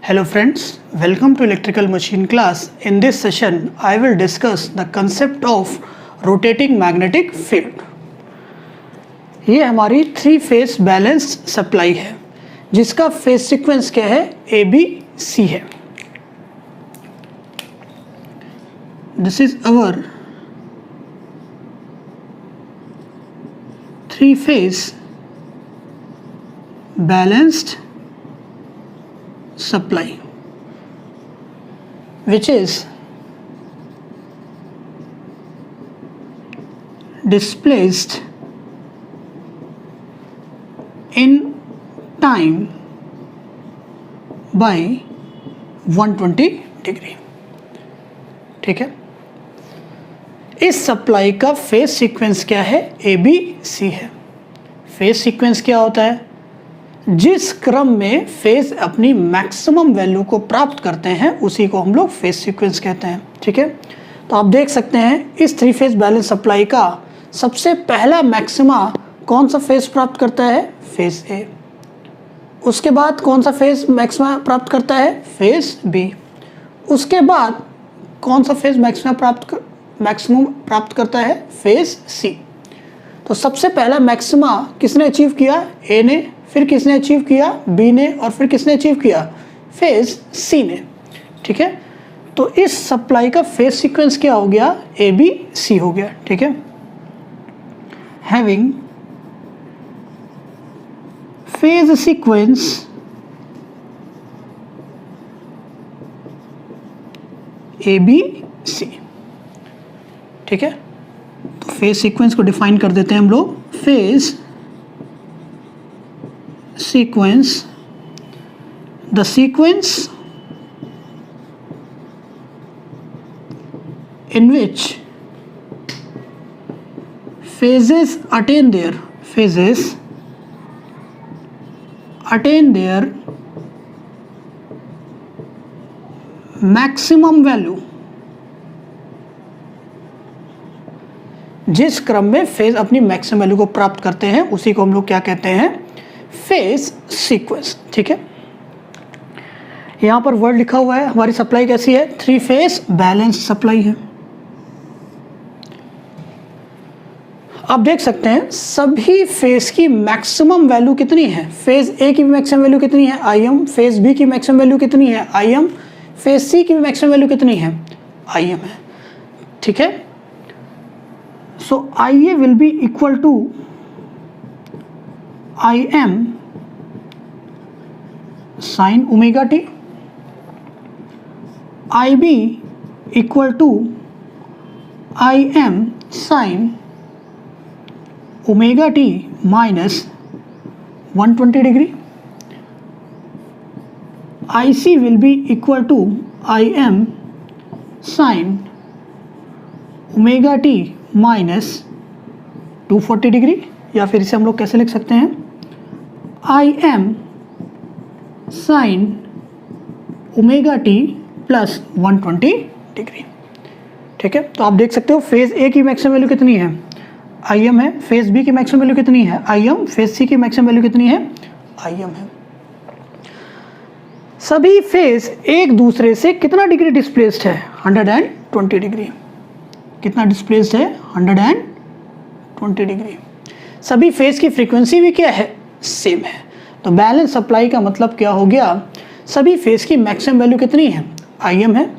Hello friends, welcome to electrical machine class. In this session, I will discuss the concept of rotating magnetic field. ये हमारी 3 phase balanced supply है जिसका phase sequence क्या है, ABC है. This is our 3 phase balanced supply which is displaced in time by 120 degree. ठीक है, इस सप्लाई का फेज सीक्वेंस क्या है, ABC है. फेज सीक्वेंस क्या होता है, जिस क्रम में फेज अपनी मैक्सिमम वैल्यू को प्राप्त करते हैं उसी को हम लोग फेज सीक्वेंस कहते हैं. ठीक है, तो आप देख सकते हैं इस 3 फेज बैलेंस सप्लाई का सबसे पहला मैक्सिमा कौन सा फेज प्राप्त करता है, फेज A. उसके बाद कौन सा फेज मैक्सिमा प्राप्त करता है, फेज B. उसके बाद कौन सा फेज मैक्सिमम प्राप्त करता है, फेज C. तो सबसे पहला मैक्सिमा किसने अचीव किया, A ने, फिर किसने अचीव किया, B ने, और फिर किसने अचीव किया, फेज C ने. ठीक है, तो इस सप्लाई का फेज सीक्वेंस क्या हो गया, ABC हो गया. ठीक है, हैविंग फेज सीक्वेंस ABC. ठीक है, तो फेज सीक्वेंस को डिफाइन कर देते हैं हम लोग. Phase sequence, the sequence in which phases attain their maximum value. जिस क्रम में फेज अपनी मैक्सिमम वैल्यू को प्राप्त करते हैं उसी को हम लोग क्या कहते हैं, फेज सीक्वेंस. ठीक है, यहां पर वर्ड लिखा हुआ है, हमारी सप्लाई कैसी है, 3 फेज बैलेंस सप्लाई है. आप देख सकते हैं सभी फेज की मैक्सिमम वैल्यू कितनी है, फेज A की मैक्सिमम वैल्यू कितनी है, IM. फेज B की मैक्सिमम वैल्यू कितनी है, IM. फेज C की मैक्सिमम वैल्यू कितनी है, IM है. ठीक है, so IA will be equal to IM sin omega t, IB equal to IM sin omega T minus 120 degree. IC will be equal to IM sin omega T minus 240 degree, या फिर इसे हम लोग कैसे लिख सकते हैं, IM sin omega T plus 120 degree. ठीक है, तो आप देख सकते हो फेज A की मैक्सिमम वैल्यू कितनी है, IM है. फेज B की मैक्सिमम वैल्यू कितनी है, IM. फेज C की मैक्सिमम वैल्यू कितनी है, IM है. सभी फेज एक दूसरे से कितना डिग्री डिस्प्लेस्ड है, 120 डिग्री. कितना डिस्प्लेस्ड है, 120 डिग्री. सभी फेज की फ्रीक्वेंसी भी क्या है, सेम है. तो बैलेंस सप्लाई का मतलब क्या हो गया, सभी फेज की मैक्सिमम वैल्यू कितनी है, IM है.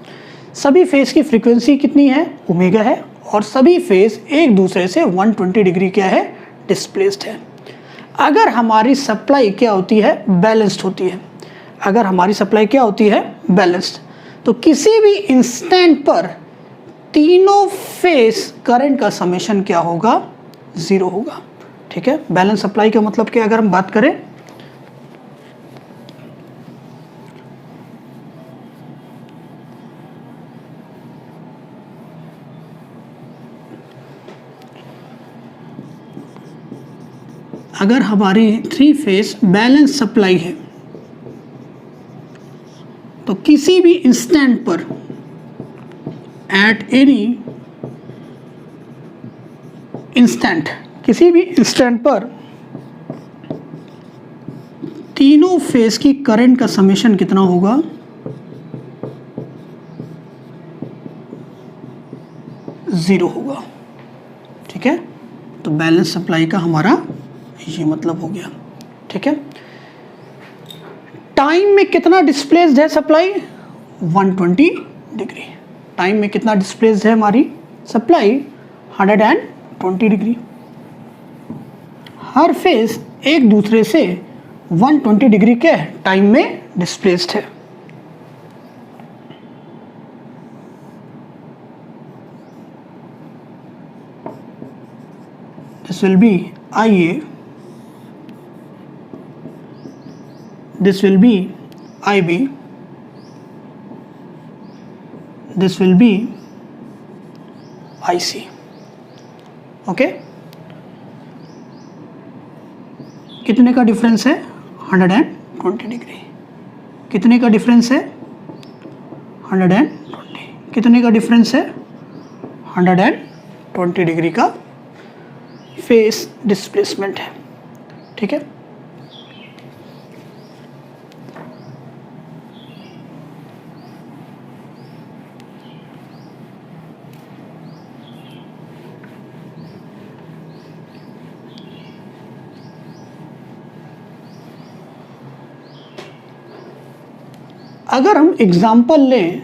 सभी फेज की फ्रीक्वेंसी कितनी है, ओमेगा है. और सभी फेज एक दूसरे से 120 डिग्री क्या है, डिस्प्लेस्ड है. अगर हमारी सप्लाई क्या होती है, बैलेंस्ड होती है. अगर हमारी सप्लाई क्या होती है, बैलेंस्ड, तो किसी भी इंस्टेंट पर तीनों फेज करंट का समेशन क्या होगा, 0 होगा. ठीक है, बैलेंस सप्लाई का मतलब क्या, अगर हम बात करें, अगर हमारी 3 फेज बैलेंस सप्लाई है तो किसी भी इंस्टेंट पर, एट एनी इंस्टेंट, किसी भी इंस्टेंट पर तीनों फेज की करंट का समेशन कितना होगा? ज़ीरो होगा। ठीक है, तो बैलेंस सप्लाई का हमारा ये मतलब हो गया। ठीक है, टाइम में कितना डिस्प्लेस्ड है सप्लाई? 120 डिग्री। टाइम में कितना डिस्प्लेस्ड है हमारी सप्लाई? 120 डिग्री। हर फेज एक दूसरे से 120 डिग्री के टाइम में डिस्प्लेस्ड है। This will B IA, this will be IB, this will be IC. Okay, कितने का डिफरेंस है? 120 डिग्री। कितने का डिफरेंस है? 120। कितने का डिफरेंस है? 120 डिग्री का फेस डिस्प्लेसमेंट है। ठीक है, अगर हम एग्जाम्पल लें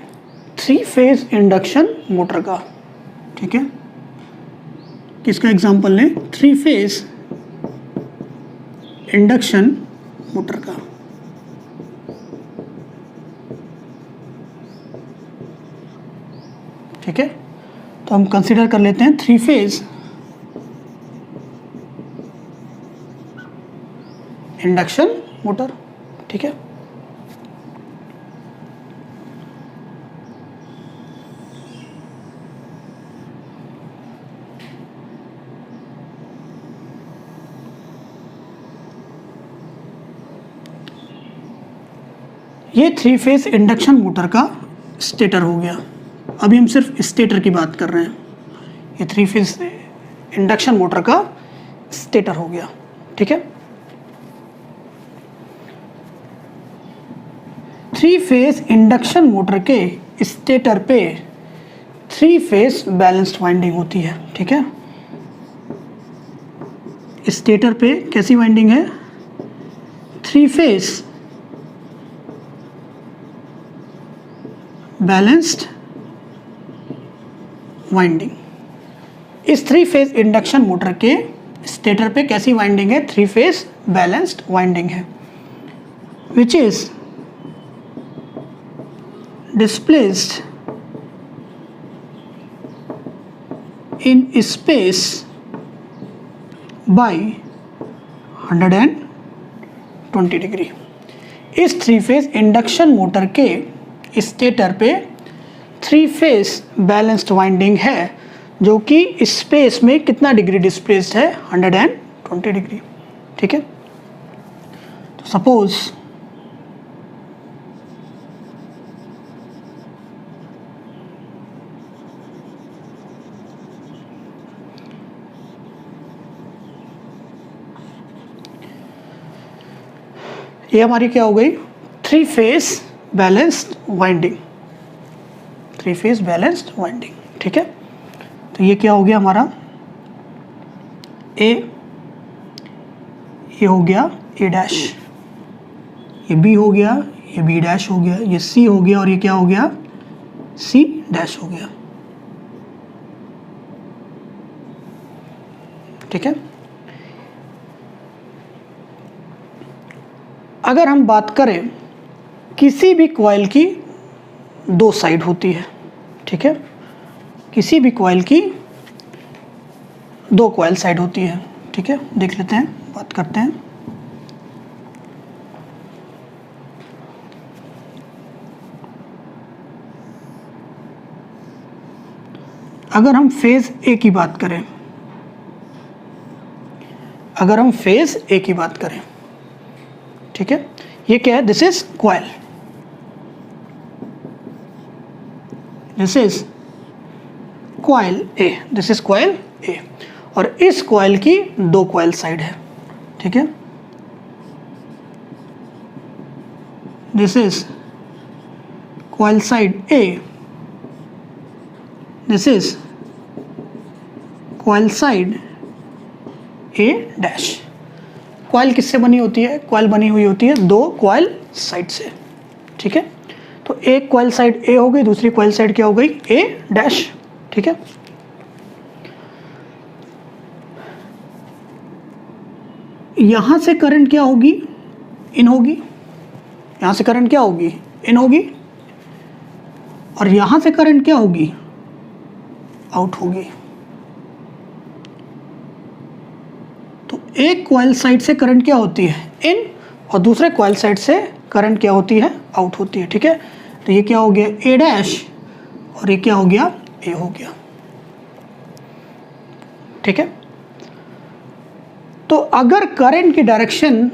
3 फेज इंडक्शन मोटर का, ठीक है, किसका एग्जाम्पल लें? 3 फेज इंडक्शन मोटर का। ठीक है, तो हम कंसीडर कर लेते हैं 3 फेज इंडक्शन मोटर। ठीक है, ये 3 फेज इंडक्शन मोटर का स्टेटर हो गया। अभी हम सिर्फ स्टेटर की बात कर रहे हैं। ये 3 फेज इंडक्शन मोटर का स्टेटर हो गया। ठीक है, 3 फेज इंडक्शन मोटर के स्टेटर पे 3 फेज बैलेंस्ड वाइंडिंग होती है। ठीक है, स्टेटर पे कैसी वाइंडिंग है? 3 फेज बैलेंस्ड वाइंडिंग। इस 3 फेज इंडक्शन मोटर के स्टेटर पे कैसी वाइंडिंग है? 3 फेज बैलेंस्ड वाइंडिंग है, which is displaced in space by 120 degree. इस 3 फेज इंडक्शन मोटर के स्टेटर पे 3 फेज बैलेंस्ड वाइंडिंग है, जो कि स्पेस में कितना डिग्री डिस्प्लेस्ड है? 120 डिग्री। ठीक है, तो सपोज ये हमारी क्या हो गई? 3 phase balanced winding. 3 phase balanced winding. ठीक है, तो ये क्या हो गया हमारा? ए, ये हो गया A डैश, ये B हो गया, ये B डैश हो गया, ये C हो गया, और ये क्या हो गया? C डैश हो गया। ठीक है, अगर हम बात करें, किसी भी कॉइल की 2 साइड होती है। ठीक है, किसी भी कॉइल की 2 कॉइल साइड होती है। ठीक है, देख लेते हैं, बात करते हैं। अगर हम फेज ए की बात करें, अगर हम फेज ए की बात करें, ठीक है, ये क्या है? This is coil, this is coil A, this is coil A, और इस कॉइल की 2 कॉइल साइड है। ठीक है, this is coil side A, this is coil side A dash। Coil किससे बनी होती है? कॉइल बनी हुई होती है दो कॉइल साइड से, ठीक है। तो एक कॉइल साइड ए हो गई, दूसरी कॉइल साइड क्या हो गई? ए डैश, ठीक है। यहां से करंट क्या होगी? इन होगी। यहां से करंट क्या होगी? इन होगी। और यहां से करंट क्या होगी? आउट होगी। तो एक कॉइल साइड से करंट क्या होती है? इन, और दूसरे कॉइल साइड से करंट क्या होती है? आउट होती है, ठीक है। तो ये क्या हो गया? ए डैश, और ये क्या हो गया? ए हो गया, ठीक है। तो अगर करंट की डायरेक्शन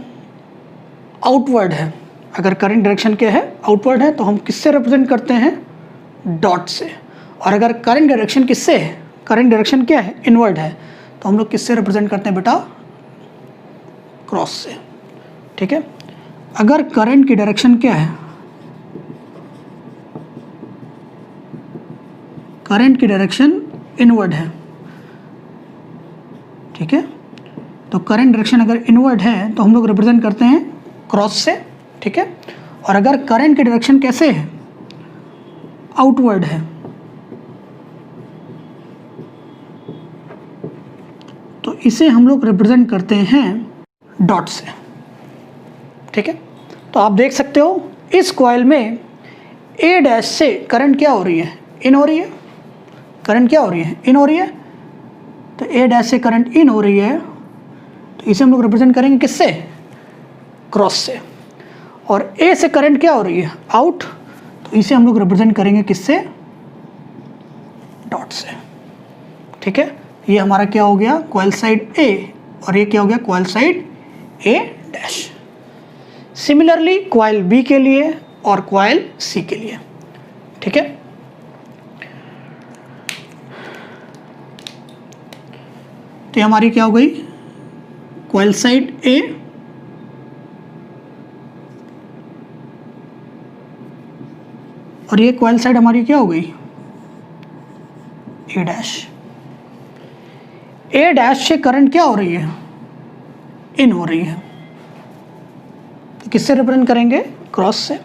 आउटवर्ड है, अगर करंट डायरेक्शन क्या है? आउटवर्ड है, तो हम किससे रिप्रेजेंट करते हैं? डॉट से। और अगर करंट डायरेक्शन किससे है? करंट डायरेक्शन क्या है? इनवर्ड है, तो हम लोग किससे रिप्रेजेंट करते हैं बेटा? क्रॉस से, ठीक है। अगर करंट की डायरेक्शन क्या है? करंट की डायरेक्शन इनवर्ड है, ठीक है। तो करंट डायरेक्शन अगर इनवर्ड है तो हम लोग रिप्रेजेंट करते हैं क्रॉस से, ठीक है। और अगर करंट की डायरेक्शन कैसे है? आउटवर्ड है, तो इसे हम लोग रिप्रेजेंट करते हैं डॉट से, ठीक है। तो आप देख सकते हो इस कॉइल में ए डैश से करंट क्या हो रही है? इन हो रही है। करंट क्या हो रही है? इन हो रही है। तो ए डैश से करंट इन हो रही है, तो इसे हम लोग रिप्रेजेंट करेंगे किससे? क्रॉस से। और ए से करंट क्या हो रही है? आउट, तो इसे हम लोग रिप्रेजेंट करेंगे किससे? डॉट से, ठीक है। ये हमारा क्या हो गया? कॉइल साइड ए, और ये क्या हो गया? कॉइल साइड ए डैश। सिमिलरली कॉइल बी के लिए और कॉइल सी के लिए, ठीक है। तो ये हमारी क्या हो गई? कॉइल साइड ए, और ये कॉइल साइड हमारी क्या हो गई? ए डैश। ए डैश से करंट क्या हो रही है? इन हो रही है, तो किससे रिप्रेजेंट करेंगे? क्रॉस से।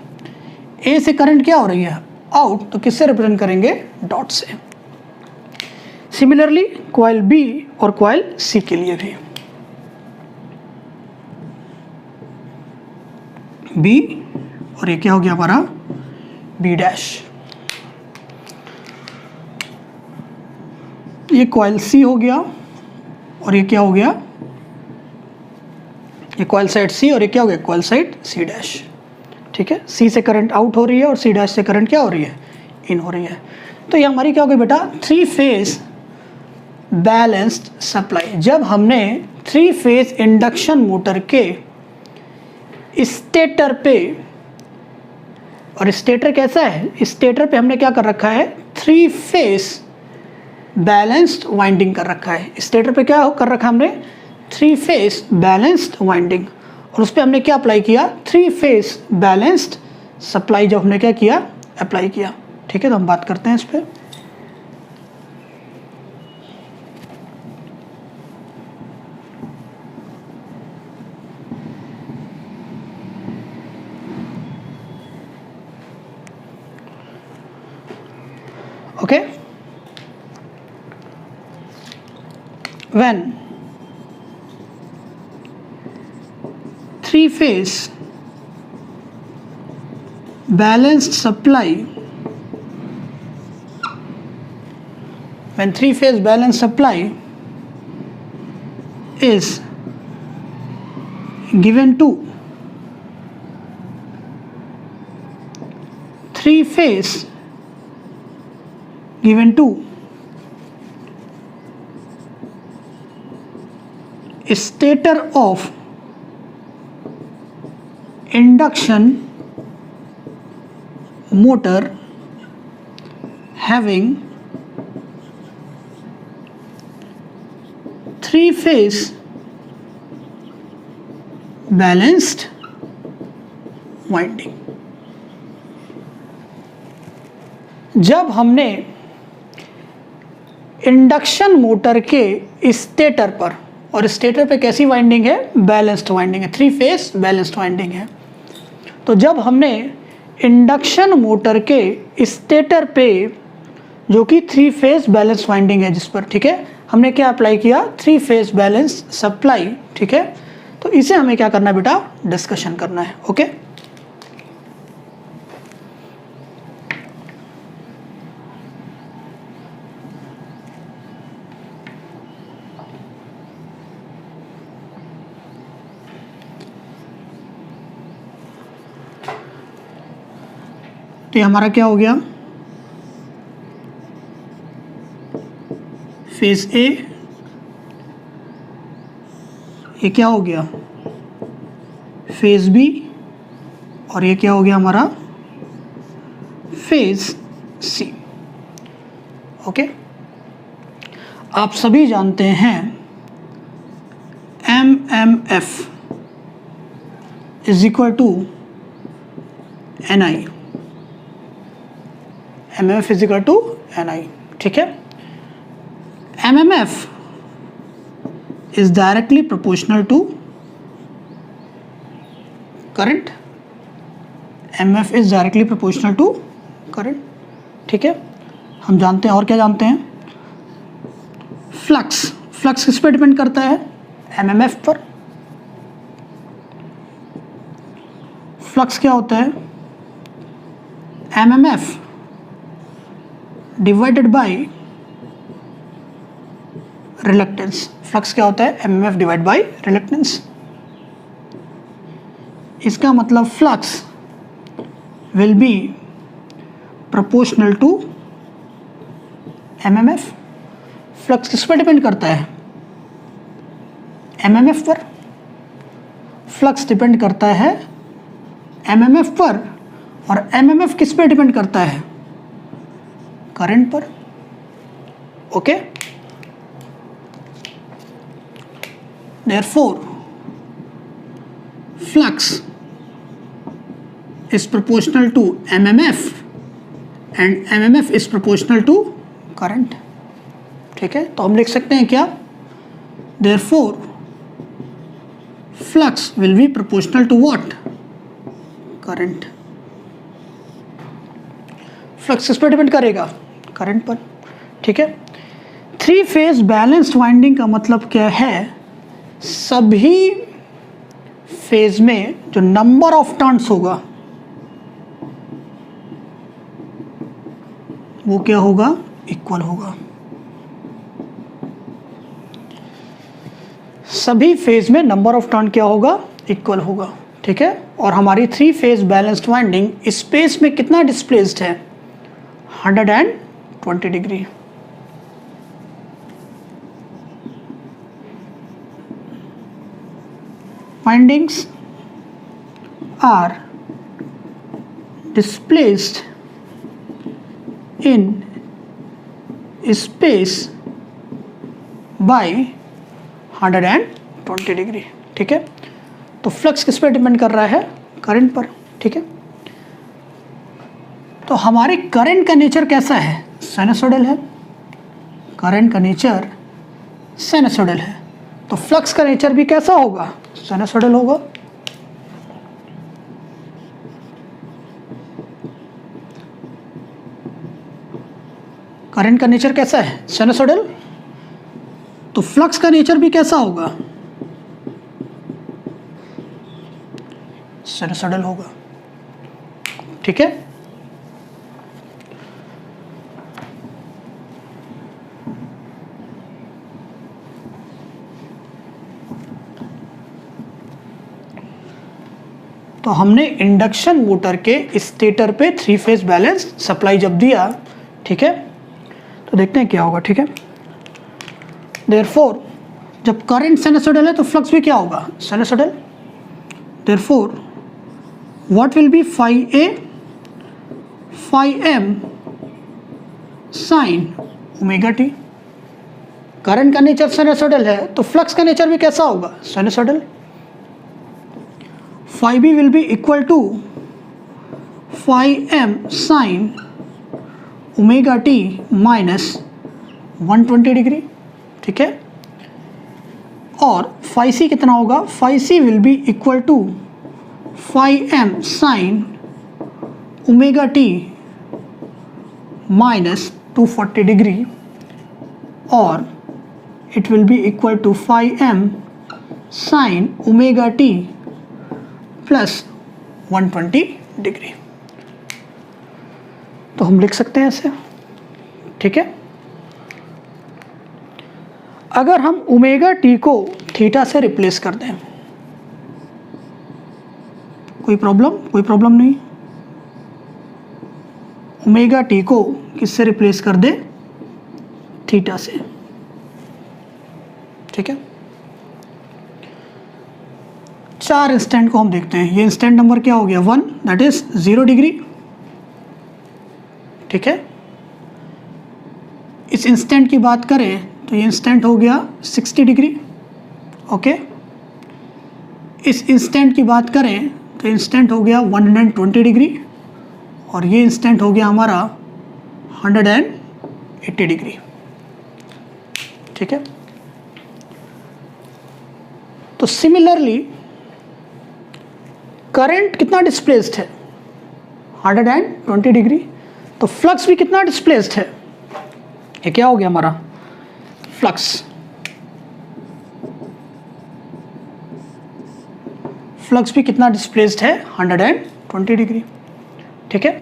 ए से करंट क्या हो रही है? आउट, तो किससे रिप्रेजेंट करेंगे? डॉट से। सिमिलरली कॉइल बी और कॉइल सी के लिए भी, बी, और ये क्या हो गया हमारा? B dash. ये कॉइल सी हो गया, और ये क्या हो गया? ये कॉइल साइड सी, और ये क्या हो गया? कॉइल साइड सी डैश, ठीक है। सी से करंट आउट हो रही है और सी डैश से करंट क्या हो रही है? इन हो रही है। तो ये हमारी क्या हो गई बेटा? Three phase balanced supply. जब हमने थ्री फेज इंडक्शन मोटर के स्टेटर पे, और स्टेटर कैसा है? स्टेटर पे हमने क्या कर रखा है? थ्री फेज बैलेंस्ड वाइंडिंग कर रखा है। स्टेटर पे क्या कर रखा है हमने? थ्री फेज बैलेंस्ड वाइंडिंग, और उस पर हमने क्या अप्लाई किया? थ्री फेज बैलेंस्ड सप्लाई जब हमने क्या किया? अप्लाई किया, ठीक है। तो हम बात करते हैं इस पर। Okay, when three phase balanced supply, when three phase balanced supply is given to three phase given to stator of induction motor having three phase balanced winding, जब हमने इंडक्शन मोटर के स्टेटर पर, और स्टेटर पे कैसी winding है, balanced winding है, 3 phase balanced winding है। तो जब हमने इंडक्शन मोटर के स्टेटर पे, जो कि 3 फेज बैलेंस वाइंडिंग है जिस पर, ठीक है, हमने क्या अप्लाई किया, 3 फेज बैलेंस सप्लाई, ठीक है, तो इसे हमें क्या करना है बेटा, डिस्कशन करना है। ओके, तो ये हमारा क्या हो गया, फेज ए, ये क्या हो गया, फेज बी, और ये क्या हो गया हमारा, फेज सी। ओके, आप सभी जानते हैं MMF is equal to NI, MMF is equal to NI, ठीक है। MMF is directly proportional to current, MMF is directly proportional to current, ठीक है। हम जानते हैं, और क्या जानते हैं, फ्लक्स, फ्लक्स किस पर डिपेंड करता है, MMF पर। फ्लक्स क्या होता है, MMF divided by reluctance. Flux क्या होता है, MMF डिवाइड बाय रिलक्टेंस। इसका मतलब flux will be proportional to MMF। Flux किस पर डिपेंड करता है, MMF पर। फ्लक्स डिपेंड करता है MMF पर, और MMF किस पर डिपेंड करता है, करंट पर। Okay, therefore flux is proportional to MMF and MMF is proportional to current, ठीक है। तो हम लिख सकते हैं क्या, therefore flux will be proportional to what, current। Flux किस पर डिपेंड करेगा, करंट पर, ठीक है। 3 फेज बैलेंस्ड वाइंडिंग का मतलब क्या है, सभी फेज में जो नंबर ऑफ टर्न्स होगा वो क्या होगा, इक्वल होगा। सभी फेज में नंबर ऑफ टर्न क्या होगा, इक्वल होगा, ठीक है। और हमारी 3 फेज बैलेंस्ड वाइंडिंग स्पेस में कितना डिस्प्लेस्ड है, 120 degree. Windings are displaced in space by 120 degree, ठीक है। तो फ्लक्स किस पर डिपेंड कर रहा है, करंट पर, ठीक है। तो हमारे करंट का नेचर कैसा है, साइनसोइडल है, करंट का नेचर साइनसोइडल है। तो फ्लक्स का नेचर भी कैसा होगा, साइनसोइडल होगा। करंट का नेचर कैसा है, साइनसोइडल, तो फ्लक्स का नेचर भी कैसा होगा, साइनसोइडल होगा, ठीक है। तो हमने इंडक्शन मोटर के स्टेटर पे 3 फेज बैलेंस सप्लाई जब दिया, ठीक है, तो देखते हैं क्या होगा, ठीक है। देयरफॉर जब करंट साइनसोइडल है तो फ्लक्स भी क्या होगा, sinusoidal. Therefore what will be phi A, phi M sin omega t. Current का नेचर साइनसोइडल है तो फ्लक्स का नेचर भी कैसा होगा, sinusoidal. phi B will be equal to phi M sin omega T minus 120 degree, ठीक है। और फाई सी कितना होगा, phi C will be equal to phi M sine omega T minus 240 degree, और it will be equal to phi m sin omega t plus 120 degree. तो हम लिख सकते हैं ऐसे, ठीक है। अगर हम ओमेगा टी को थीटा से रिप्लेस कर दें, कोई प्रॉब्लम नहीं। ओमेगा टी को किससे रिप्लेस कर दे, थीटा से, ठीक है। 4 इंस्टेंट को हम देखते हैं। ये इंस्टेंट नंबर क्या हो गया, 1, दैट इज 0 डिग्री, ठीक है। इस इंस्टेंट की बात करें तो ये इंस्टेंट हो गया 60 डिग्री, ओके। इस इंस्टेंट की बात करें तो इंस्टेंट हो गया 120 डिग्री, और ये इंस्टेंट हो गया हमारा 180 डिग्री, ठीक है। तो सिमिलरली करंट कितना डिस्प्लेस्ड है, 120 डिग्री। तो फ्लक्स भी कितना डिस्प्लेस्ड है, ये क्या हो गया हमारा फ्लक्स भी कितना डिस्प्लेस्ड है, 120 डिग्री, ठीक है।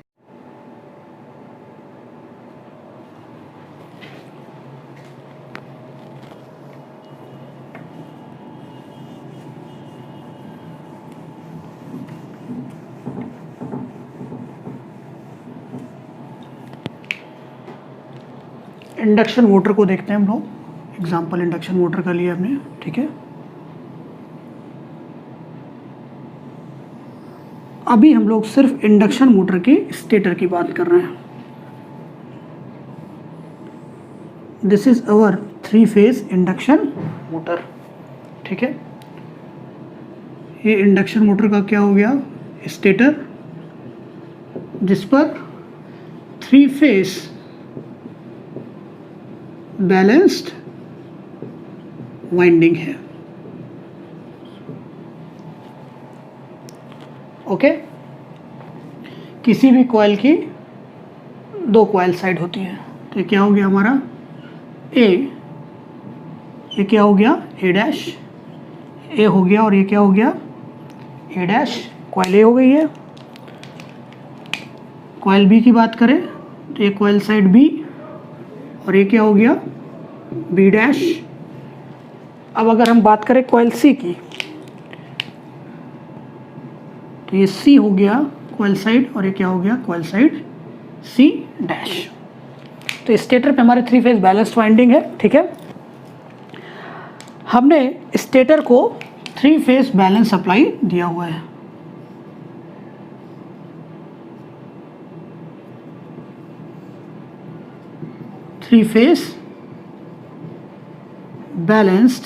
इंडक्शन मोटर को देखते हैं हम लोग, एग्जाम्पल इंडक्शन मोटर का लिया हमने, ठीक है। अभी हम लोग सिर्फ इंडक्शन मोटर के स्टेटर की बात कर रहे हैं। This is our 3 phase induction motor, ठीक है। ये इंडक्शन मोटर का क्या हो गया, स्टेटर, जिस पर 3 फेज बैलेंस्ड वाइंडिंग है, ओके। किसी भी कॉइल की 2 कॉइल साइड होती है। तो ये क्या हो गया हमारा ए, ये क्या हो गया ए डैश, ए हो गया, और ये क्या हो गया ए डैश, कॉइल ए हो गई है। कॉइल बी की बात करें तो ये कॉइल साइड बी, और ये क्या हो गया बी डैश। अब अगर हम बात करें कॉइल सी की, तो ये सी हो गया कॉइल साइड, और ये क्या हो गया कॉइल साइड सी डैश। तो स्टेटर पे हमारे 3 फेज बैलेंस्ड वाइंडिंग है, ठीक है। हमने स्टेटर को 3 फेज बैलेंस सप्लाई दिया हुआ है। थ्री फेज बैलेंस्ड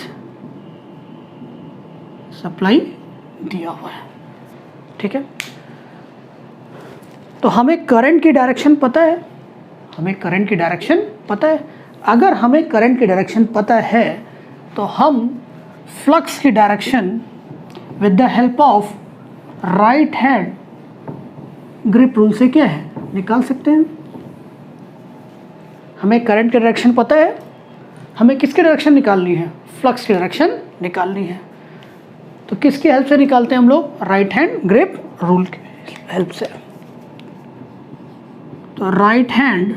सप्लाई दिया हुआ है, ठीक है। तो हमें करंट की डायरेक्शन पता है, अगर हमें करंट की डायरेक्शन पता है तो हम फ्लक्स की direction with the help of right hand grip rule से क्या है निकाल सकते हैं। हमें करंट की डायरेक्शन पता है, हमें किसकी डायरेक्शन निकालनी है, फ्लक्स की डायरेक्शन निकालनी है। तो किसकी हेल्प से निकालते हैं हम लोग, राइट हैंड ग्रिप रूल की हेल्प से। तो राइट हैंड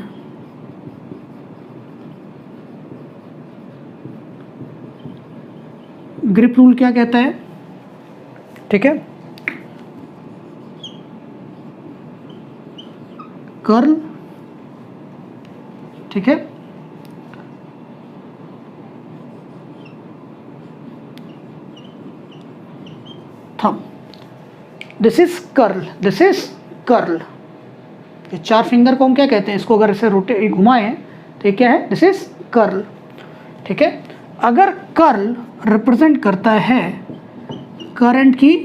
ग्रिप रूल क्या कहता है, ठीक है, कर्ल, ठीक है, थंब, दिस इज कर्ल। ये 4 फिंगर को हम क्या कहते हैं, इसको अगर इसे रोटे घुमाएं तो ये क्या है, दिस इज कर्ल, ठीक है। अगर कर्ल रिप्रेजेंट करता है करंट की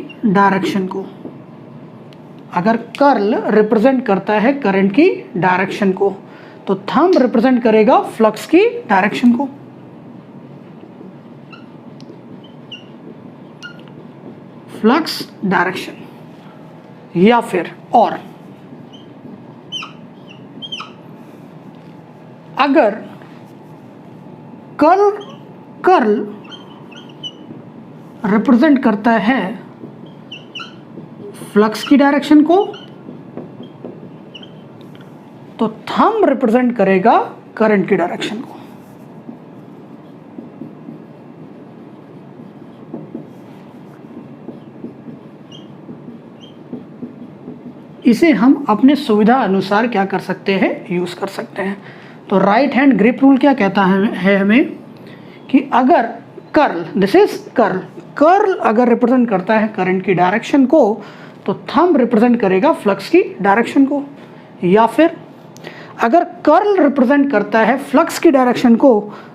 डायरेक्शन को, तो थंब रिप्रेजेंट करेगा फ्लक्स की डायरेक्शन को। Flux direction. या फिर और अगर कर्ल रिप्रेजेंट करता है फ्लक्स की डायरेक्शन को, तो थंब रिप्रेजेंट करेगा करंट की डायरेक्शन को। इसे हम अपने सुविधा अनुसार क्या कर सकते हैं, यूज कर सकते हैं। तो राइट हैंड ग्रिप रूल क्या कहता है हमें कि अगर कर्ल, दिस इज कर्ल अगर रिप्रेजेंट करता है करंट की डायरेक्शन को, तो थंब रिप्रेजेंट करेगा फ्लक्स की डायरेक्शन को। या फिर अगर कर्ल रिप्रेजेंट करता है फ्लक्स की डायरेक्शन को,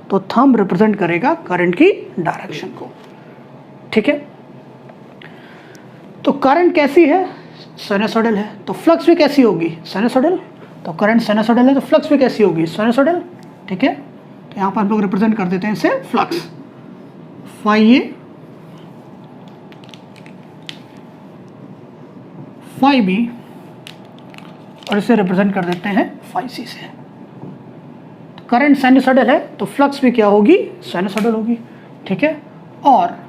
तो थंब रिप्रेजेंट करेगा करंट की डायरेक्शन को। ठीक है, तो करंट कैसी है, साइनसॉइडल है, तो फ्लक्स भी कैसी होगी, साइनसॉइडल। तो करंट साइनसॉइडल है तो फ्लक्स भी कैसी होगी, साइनसॉइडल। ठीक है, तो यहाँ पर हम लोग रिप्रेजेंट कर देते हैं इसे flux, phi A phi B, और इसे रिप्रेजेंट कर देते हैं फाई सी से। तो करंट साइनसॉइडल है तो फ्लक्स भी क्या होगी, साइनसॉइडल होगी। ठीक है, और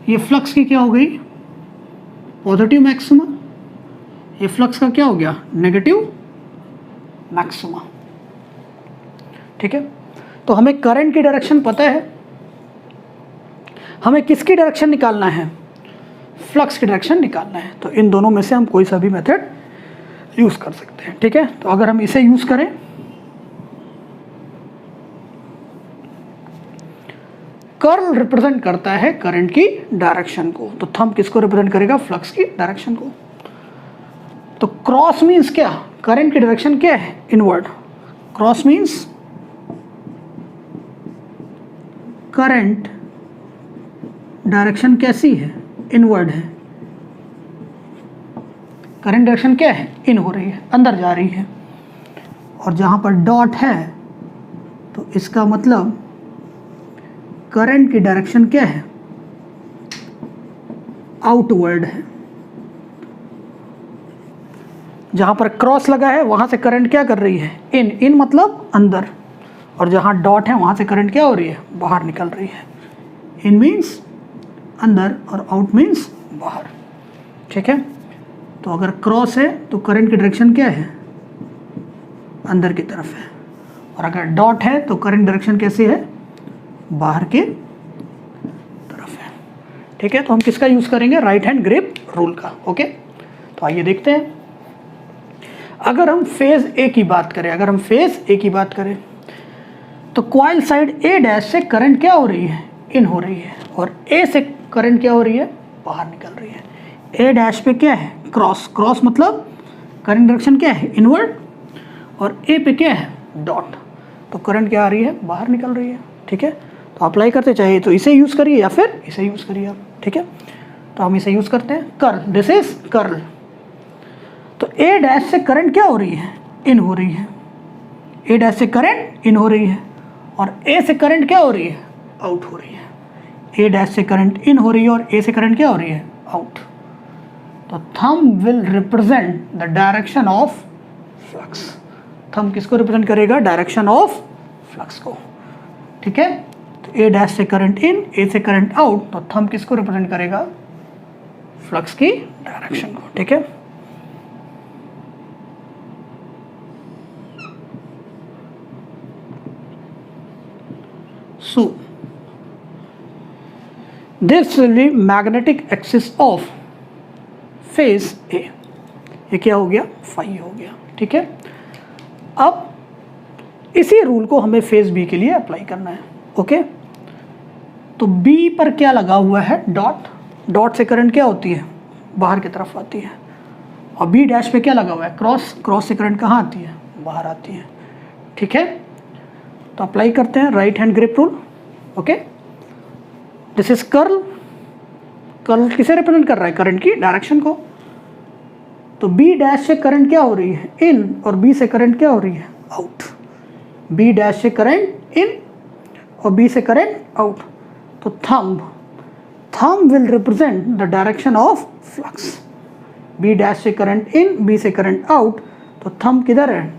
ये फ्लक्स की क्या हो गई, पॉजिटिव मैक्सिमा, ये फ्लक्स का क्या हो गया, नेगेटिव मैक्सिमा। ठीक है, तो हमें करंट की डायरेक्शन पता है, हमें किसकी डायरेक्शन निकालना है, फ्लक्स की डायरेक्शन निकालना है। तो इन दोनों में से हम कोई सा भी मेथड यूज कर सकते हैं। ठीक है, तो अगर हम इसे यूज करें, कर्ल रिप्रेजेंट करता है करंट की डायरेक्शन को, तो थंब किसको रिप्रेजेंट करेगा, फ्लक्स की डायरेक्शन को। तो क्रॉस मींस क्या, करंट की डायरेक्शन क्या है, inward. Cross means current direction कैसी है, इनवर्ड है। करंट डायरेक्शन क्या है, इन हो रही है, अंदर जा रही है। और जहां पर डॉट है तो इसका मतलब करंट की डायरेक्शन क्या है, आउटवर्ड है। जहां पर क्रॉस लगा है वहां से करंट क्या कर रही है, इन मतलब अंदर, और जहां डॉट है वहां से करंट क्या हो रही है, बाहर निकल रही है। इन मीन्स अंदर और आउट मीन्स बाहर। ठीक है, तो अगर क्रॉस है तो करंट की डायरेक्शन क्या है, अंदर की तरफ है, और अगर डॉट है तो करंट डायरेक्शन कैसी है, बाहर के तरफ है। ठीक है, तो हम किसका यूज करेंगे, राइट हैंड ग्रिप रूल का। ओके, तो आइए देखते हैं। अगर हम फेज ए की बात करें, तो कॉइल साइड ए डैश से करंट क्या हो रही है, इन हो रही है, और ए से करंट क्या हो रही है, बाहर निकल रही है। ए डैश पे क्या है, क्रॉस मतलब करंट डायरेक्शन क्या है, इनवर्ड, और ए पे क्या है, डॉट, तो करंट क्या आ रही है, बाहर निकल रही है। ठीक है, तो अप्लाई करते चाहिए तो इसे यूज करिए या फिर इसे यूज करिए आप। ठीक है, तो हम इसे यूज करते हैं, कर्ल, दिस इज कर्ल। तो ए डैश से करंट क्या हो रही है, इन हो रही है। ए डैश से करंट इन हो रही है, और ए से करंट क्या हो रही है, आउट हो रही है। ए डैश से करंट इन हो रही है और ए से करंट क्या हो रही है, आउट। तो thumb will represent the direction of flux. Thumb किसको रिप्रेजेंट करेगा, डायरेक्शन ऑफ फ्लक्स को। ठीक है, तो ए डैश से करंट इन, ए से करंट आउट, तो थंब किसको रिप्रेजेंट करेगा, फ्लक्स की डायरेक्शन को। ठीक है, so this will be magnetic axis of phase A. ये क्या हो गया, फाई हो गया। ठीक है, अब इसी रूल को हमें फेज बी के लिए अप्लाई करना है। ओके, तो बी पर क्या लगा हुआ है, डॉट से करंट क्या होती है, बाहर की तरफ आती है, और बी डैश पे क्या लगा हुआ है, क्रॉस से करंट कहाँ आती है, बाहर आती है। ठीक है, तो अप्लाई करते हैं right hand grip rule. Okay, this is curl, curl किसे रिप्रेजेंट कर रहा है? करंट की डायरेक्शन को। तो बी डैश से करंट क्या हो रही है? इन, और बी से करंट क्या हो रही है? आउट। बी डैश से करंट इन और बी से करंट आउट। तो thumb will represent the direction of flux. B dash से करंट इन, बी से करंट आउट, तो थंब किधर है?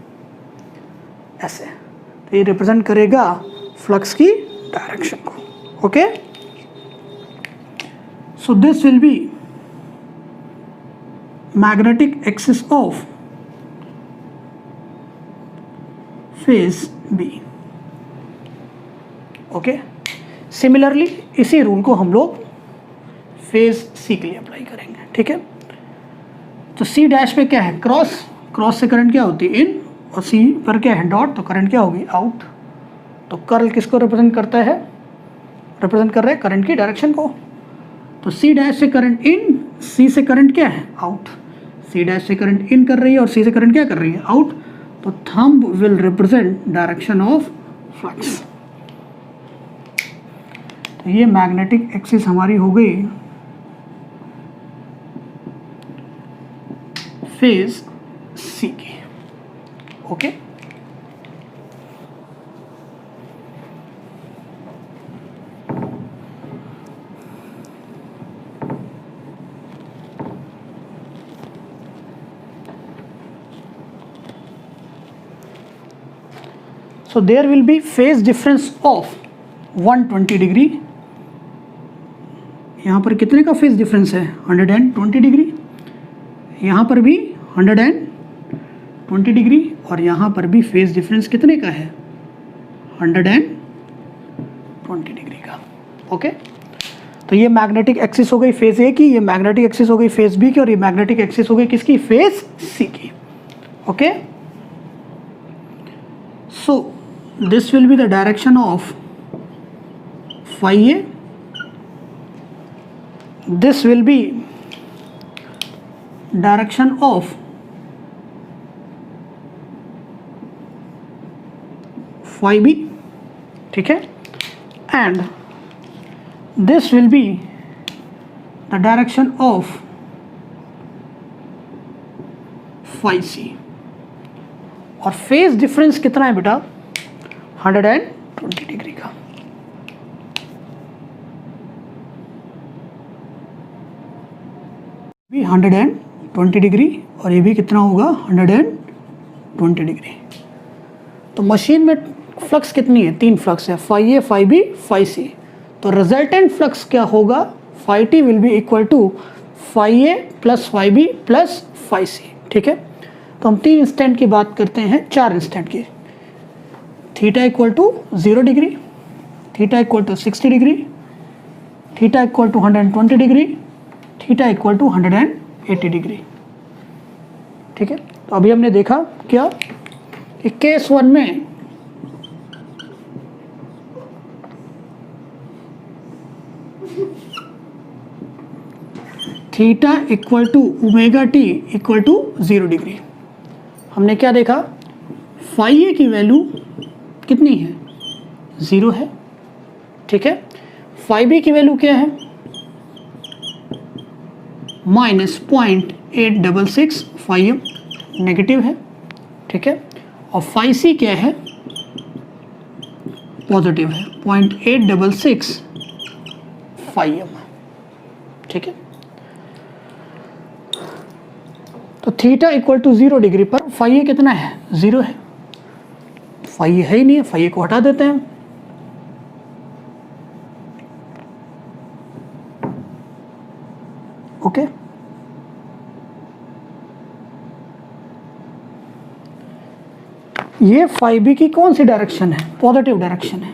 ऐसे। तो ये रिप्रेजेंट करेगा फ्लक्स की डायरेक्शन को। Okay, so this will be magnetic axis of phase B. Okay, similarly इसी रूल को हम लोग फेज सी के लिए अप्लाई करेंगे। ठीक है, तो सी डैश पे क्या है? क्रॉस से करंट क्या होती है? इन, और सी पर क्या है? डॉट, तो करंट क्या होगी? आउट। तो कर्ल किसको रिप्रेजेंट करता है? रिप्रेजेंट कर रहा है करंट की डायरेक्शन को। तो सी डैश से करंट इन, सी से करंट क्या है? आउट। सी डैश से करंट इन कर रही है और सी से करंट क्या कर रही है? आउट। तो thumb will represent direction of flux. तो ये मैग्नेटिक एक्सिस हमारी हो गई फेज सी की। Okay, so there will be phase difference of 120 degree. यहाँ पर कितने का फेज डिफरेंस है? 120 डिग्री। यहाँ पर भी 120 डिग्री और यहाँ पर भी फेज डिफरेंस कितने का है? 120 डिग्री का। ओके, तो ये मैग्नेटिक एक्सिस हो गई फेज ए की, ये मैग्नेटिक एक्सिस हो गई फेज बी की, और ये मैग्नेटिक एक्सिस हो गई किसकी? फेज सी की। Okay, so this will be the direction of phi A, this will be direction of phi b, ठीक है, and this will be the direction of phi c। और फेज डिफरेंस कितना है बेटा? 120 डिग्री का। भी 120 degree और ये भी कितना होगा? 120 डिग्री। तो मशीन में फ्लक्स कितनी है? 3 फ्लक्स है, phi A, phi B, phi C. तो रिजल्टेंट फ्लक्स क्या होगा? Phi T will be equal to phi A plus phi B plus phi C. ठीक है, तो हम 3 इंस्टेंट की बात करते हैं, 4 इंस्टेंट की। Theta equal to 0 degree, theta equal to 60 degree, theta equal to 120 degree, theta equal to 180 degree. ठीक है, तो अभी हमने देखा क्या कि केस 1 में theta equal to omega T equal to 0 degree. हमने क्या देखा? फाई ए की वैल्यू कितनी है? 0 है। ठीक है, फाई बी की वैल्यू क्या है? -0.866 फाई एम नेगेटिव है। ठीक है, और फाई सी क्या है? पॉजिटिव है, 0.866 फाई एम। ठीक है, तो थीटा इक्वल टू 0 डिग्री पर फाई ए कितना है? 0 है। फाई ए है ही नहीं है, फाई ए को हटा देते हैं। ओके, ये फाई बी की कौन सी डायरेक्शन है? पॉजिटिव डायरेक्शन है।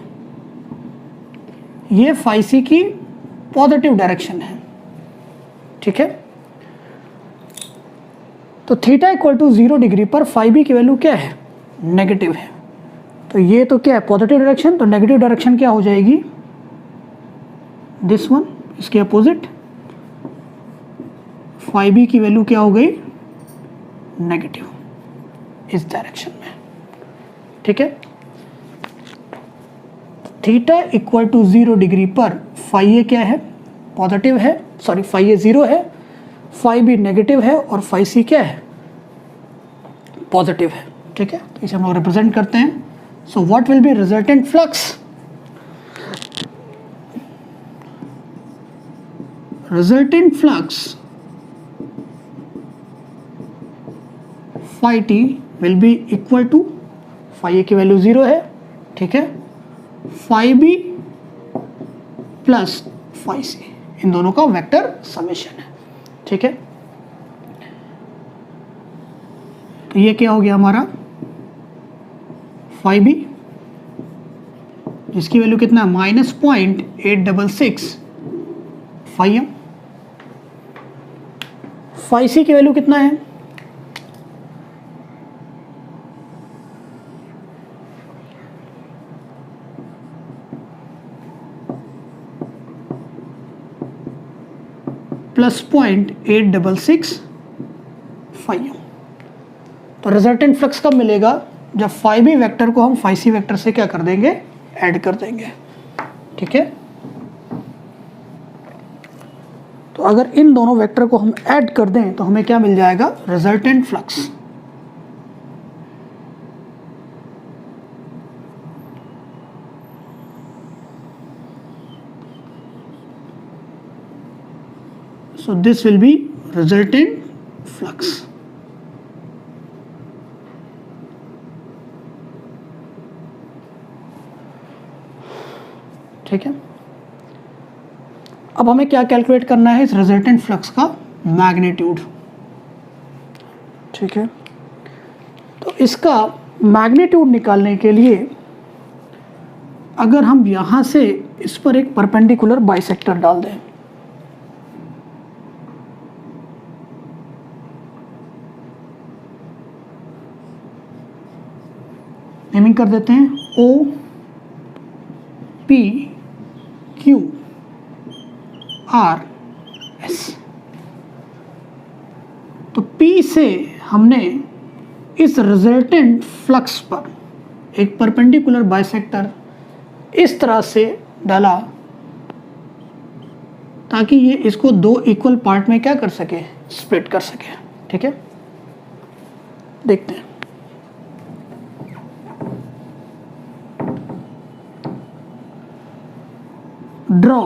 ये फाई सी की पॉजिटिव डायरेक्शन है। ठीक है, तो थीटा इक्वल टू 0 डिग्री पर फाई बी की वैल्यू क्या है? नेगेटिव है। तो ये तो क्या है? पॉजिटिव डायरेक्शन, तो नेगेटिव डायरेक्शन क्या हो जाएगी? दिस वन, इसके अपोजिट। फाई बी की वैल्यू क्या हो गई? नेगेटिव इस डायरेक्शन में। ठीक है, थीटा इक्वल टू 0 डिग्री पर फाई ए क्या है? पॉजिटिव है, सॉरी फाई ए 0 है, फाई बी नेगेटिव है और फाई सी क्या है, पॉजिटिव है। ठीक है, तो इसे हम लोग रिप्रेजेंट करते हैं। So what will be resultant flux, resultant flux phi T will be equal to, phi A की वैल्यू 0 है, ठीक है, phi B plus phi C, इन दोनों का वेक्टर समेशन है। ठीक है, तो ये क्या हो गया हमारा, फाई बी जिसकी वैल्यू कितना है -0.866 फाई एम, फाई सी की वैल्यू कितना है, +0.866 फाई एम। तो रिजल्टेंट फ्लक्स कब मिलेगा, जब फाई बी वेक्टर को हम फाई सी वेक्टर से क्या कर देंगे, ऐड कर देंगे। ठीक है, तो अगर इन दोनों वेक्टर को हम ऐड कर दें तो हमें क्या मिल जाएगा, resultant flux. So this will be resultant flux. ठीक है, अब हमें क्या कैलकुलेट करना है, इस रिजल्टेंट फ्लक्स का मैग्नीट्यूड। ठीक है, तो इसका मैग्नीट्यूड निकालने के लिए अगर हम यहां से इस पर एक परपेंडिकुलर बाइसेक्टर डाल दें, नेमिंग कर देते हैं O P Q R S, तो P से हमने इस रिजल्टेंट फ्लक्स पर एक परपेंडिकुलर बाइसेक्टर इस तरह से डाला ताकि ये इसको दो इक्वल पार्ट में क्या कर सके, स्प्लिट कर सके। ठीक है, देखते हैं। Draw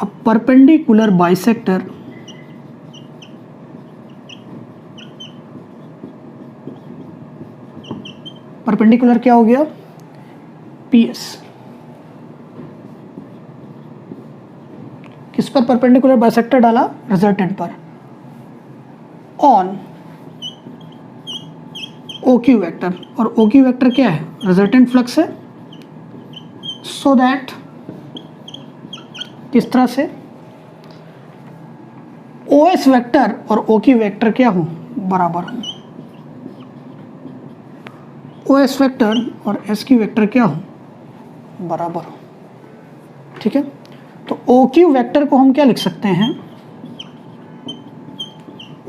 a perpendicular bisector perpendicular क्या हो गया, PS, किस पर परपेंडिकुलर बाइसेक्टर डाला, रिजल्टेंट पर, ऑन OQ वेक्टर, और OQ वेक्टर क्या है, रिजल्टेंट फ्लक्स है। सो दैट किस तरह से OS वेक्टर और OQ वेक्टर क्या हो, बराबर हो, OS वेक्टर और SQ वेक्टर क्या हो, बराबर हो। ठीक है, तो OQ वेक्टर को हम क्या लिख सकते हैं,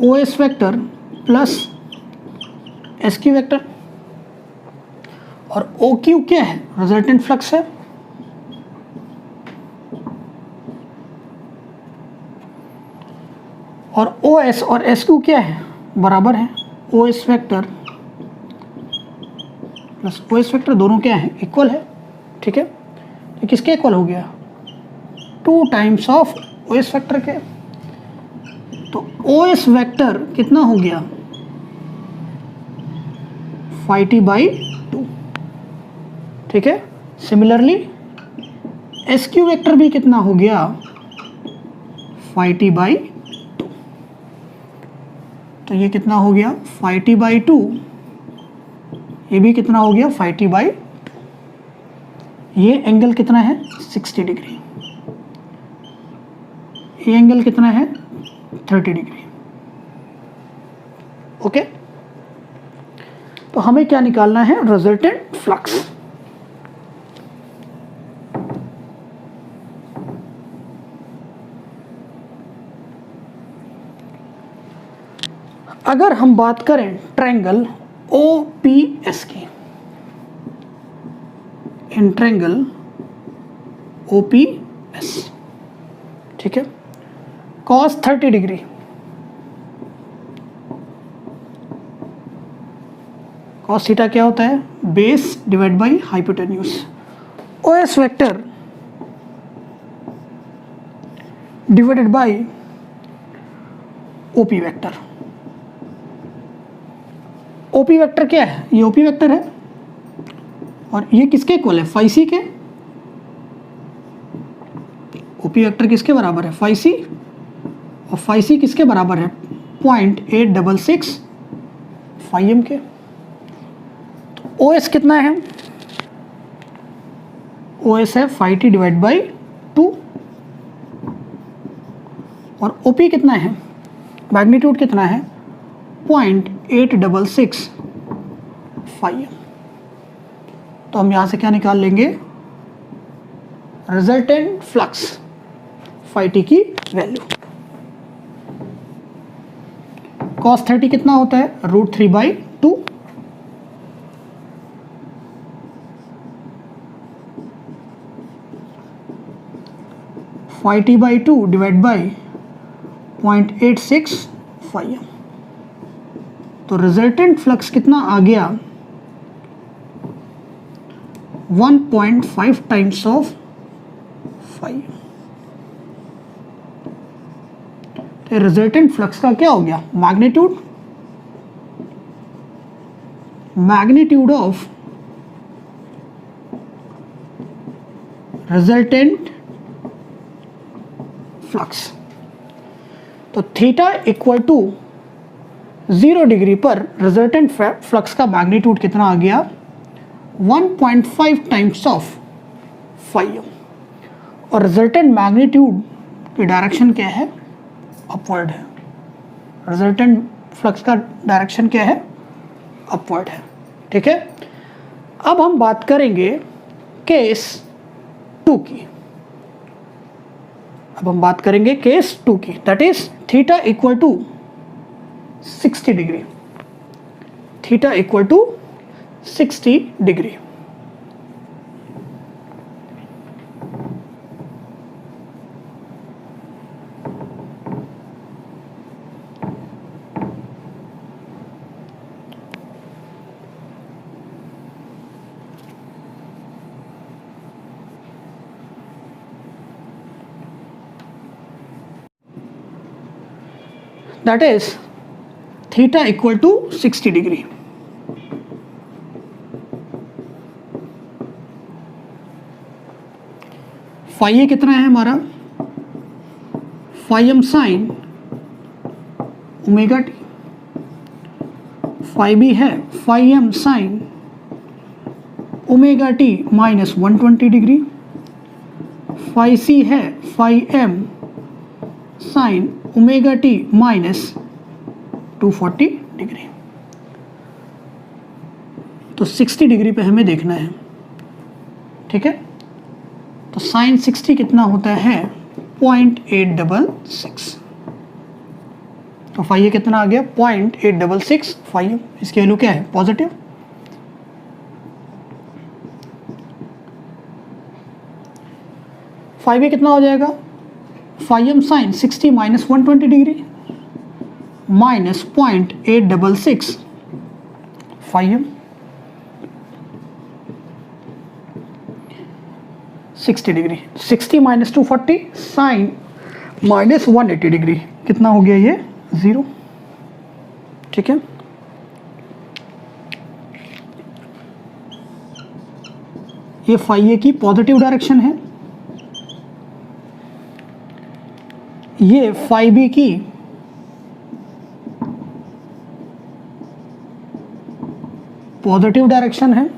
OS vector plus SQ vector, और OQ क्या है, रिजल्टेंट फ्लक्स है, और OS और SQ क्या है, बराबर है, OS vector plus OS vector दोनों क्या है, इक्वल है। ठीक है, तो किसके इक्वल हो गया, 2 टाइम्स ऑफ OS वेक्टर के। तो OS वेक्टर कितना हो गया, फाई टी बाई 2। ठीक है, सिमिलरली SQ वेक्टर भी कितना हो गया, फाई टी बाई 2। तो ये कितना हो गया, फाई टी बाई 2, ये भी कितना हो गया, फाई टी बाई 2। ये एंगल कितना है, 60 डिग्री, ये एंगल कितना है, 30 डिग्री। ओके, तो हमें क्या निकालना है, रिजल्टेंट फ्लक्स। अगर हम बात करें ट्रायंगल OPS की, इन ट्रायंगल OPS एस। ठीक है, कॉस 30 डिग्री, कॉस थीटा क्या होता है, base divide by hypotenuse. O S vector divided by OP vector. OP vector क्या है, ये ओपी वेक्टर है और ये किसके इक्वल है, फाई सी के। ओपी वेक्टर किसके बराबर है, फाई सी, और फाई सी किसके बराबर है, 0.866 फाई एम के। तो ओ एस कितना है, ओ एस है फाई टी डिवाइड बाई 2, और ओपी कितना है, मैग्नीट्यूड कितना है, 0.866 फाई एम। तो हम यहाँ से क्या निकाल लेंगे, रिजल्टेंट फ्लक्स फाई टी की वैल्यू। कॉस 30 कितना होता है, √3/2, phi T by 2 divide by 0.86 phi M. तो रिजल्टेंट फ्लक्स कितना आ गया, 1.5 टाइम्स ऑफ फाई एम। तो रिजल्टेंट फ्लक्स का क्या हो गया, magnitude, magnitude of resultant flux. तो थीटा इक्वल टू 0 डिग्री पर रिजल्टेंट फ्लक्स का मैग्नीट्यूड कितना आ गया, 1.5 टाइम्स ऑफ फाई एम। और रिजल्टेंट मैग्नीट्यूड की डायरेक्शन क्या है, अपवर्ड है। रिजल्टेंट फ्लक्स का डायरेक्शन क्या है, अपवर्ड है। ठीक है, अब हम बात करेंगे केस 2 की। अब हम बात करेंगे केस 2 की, that is theta equal to 60 degree, theta equal to 60 degree. That is theta equal to 60 degree. Phi A कितना है हमारा, phi M sine omega T, phi B है phi M sine omega T minus 120 degree, phi C है phi M sine omega T minus 240 degree. तो 60 degree पे हमें देखना है। ठीक है, तो साइन 60 कितना होता है, 0.866। तो फाई ए कितना आ गया, 0.866 फाई एम। इसकी वैल्यू क्या है, पॉजिटिव। फाई बी कितना हो जाएगा, phi M sine 60 minus 120 degree minus 0.866 phi M, 60 degree. 60 minus 240 sine minus 180 degree, कितना हो गया ये, 0। ठीक है, ये फाई ए की पॉजिटिव डायरेक्शन है, ये फाई बी की पॉजिटिव डायरेक्शन है,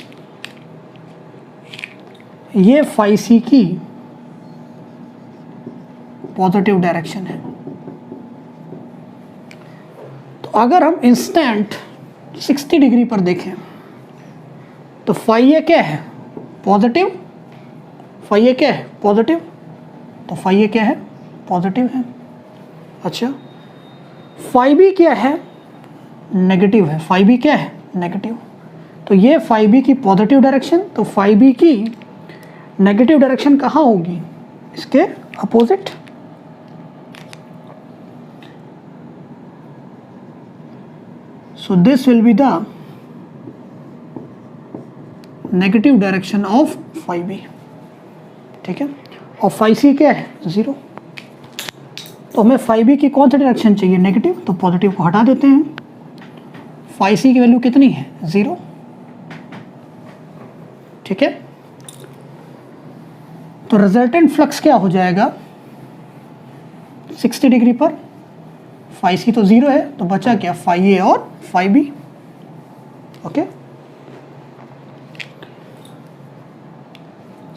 ये फाई सी की पॉजिटिव डायरेक्शन है। तो अगर हम इंस्टेंट 60 डिग्री पर देखें तो फाई ए क्या है, पॉजिटिव, फाई ए क्या है, पॉजिटिव। तो फाई ए क्या है, पॉजिटिव है। अच्छा, फाई बी क्या है, नेगेटिव है। फाई बी क्या है, नेगेटिव। तो ये फाई बी की पॉजिटिव डायरेक्शन, तो फाई बी की नेगेटिव डायरेक्शन कहाँ होगी, इसके अपोजिट। So this will be the negative direction of phi B, ठीक है। और फाई सी क्या है, 0। तो हमें फाई बी की कौन सा डायरेक्शन चाहिए, नेगेटिव, तो पॉजिटिव को हटा देते हैं। फाई सी की वैल्यू कितनी है, 0, ठीक है। तो रिजल्टेंट फ्लक्स क्या हो जाएगा, 60 डिग्री पर। फाई सी तो 0 है, तो बचा क्या, फाई ए और phi B, okay.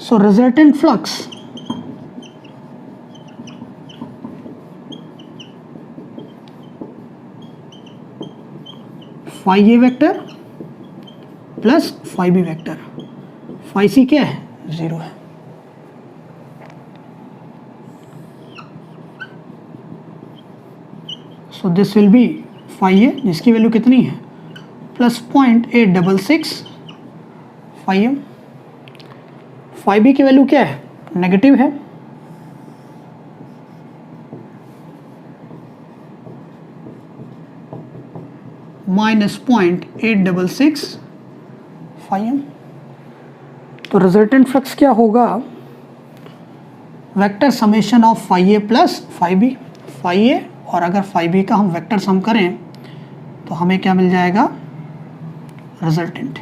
So resultant flux phi A vector plus phi B vector, phi C क्या है, 0 है। So this will be phi A, जिसकी वैल्यू कितनी है, plus 0.866 phi M. Phi B की वैल्यू क्या है, नेगेटिव है, माइनस 0.866 फाई एम। तो रिजल्टेंट फ्लक्स क्या होगा, vector summation of phi A plus phi B. Phi A और अगर फाई बी का हम वेक्टर सम करें तो हमें क्या मिल जाएगा, resultant.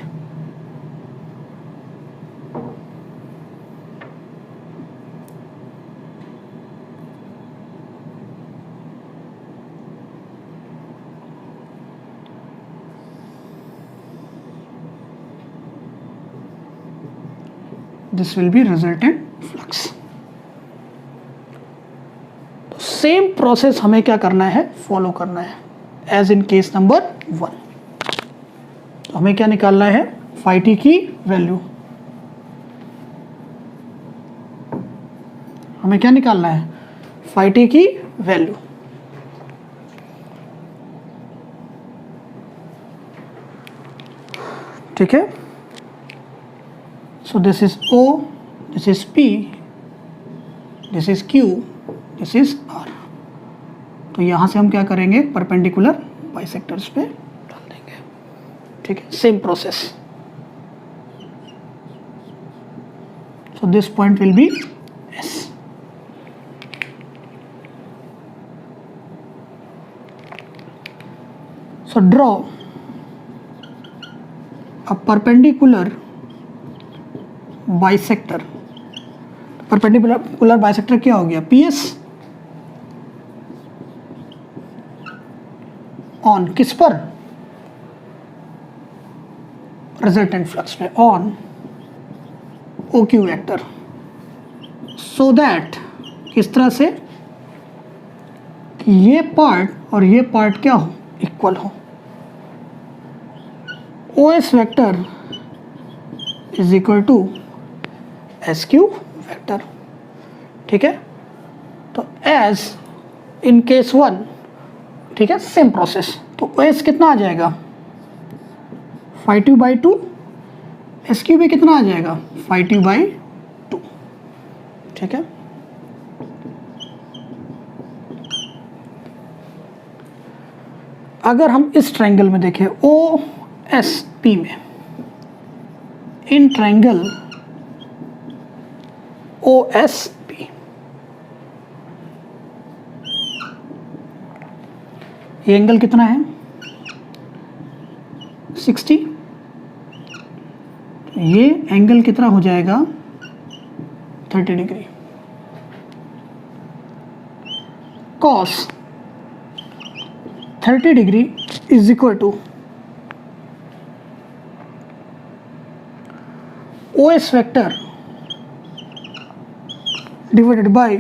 This will be resultant flux. तो सेम प्रोसेस हमें क्या करना है, फॉलो करना है, एज इन केस नंबर 1। तो हमें क्या निकालना है, फाई टी की वैल्यू। हमें क्या निकालना है, फाई टी की वैल्यू। ठीक है। So this is O, this is P, this is Q, this is R। तो यहां से हम क्या करेंगे, परपेंडिकुलर बाइसेक्टर्स पे डाल देंगे, ठीक है। Same process. So this point will be S। So draw a perpendicular bisector. Perpendicular bisector क्या हो गया, PS ऑन किस पर, रिजल्टेंट फ्लक्स पे, on OQ vector, so that किस तरह से कि ये पार्ट और ये पार्ट क्या हो, इक्वल हो। OS vector is equal to SQ vector, ठीक है। तो एज इन केस 1, ठीक है, सेम प्रोसेस। तो OS कितना आ जाएगा, फाई टू बाई 2, SQ भी कितना आ जाएगा, फाई टू बाई 2, ठीक है। अगर हम इस ट्रायंगल में देखें OSP में, इन ट्रायंगल OSP, ये एंगल कितना है, 60। ये एंगल कितना हो जाएगा, 30 degree. cos 30 degree is equal to OS vector divided by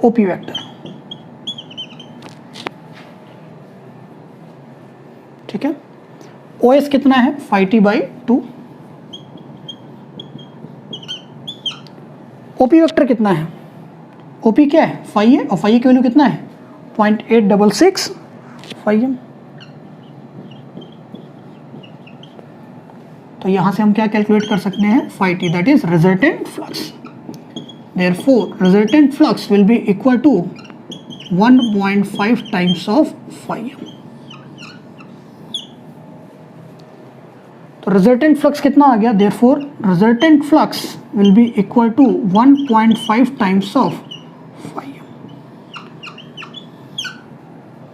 OP vector, ठीक है। OS कितना है, phi T by 2। OP vector कितना है, OP क्या है, फाई है, और फाई की वैल्यू कितना है, 0.866 फाई एम। तो यहां से हम क्या कैलकुलेट कर सकते हैं, phi t, that is resultant flux. Therefore, resultant flux will be equal to 1.5 times of phi m. तो रिजल्टेंट फ्लक्स कितना आ गया? Therefore resultant flux will be equal to 1.5 times of phi m.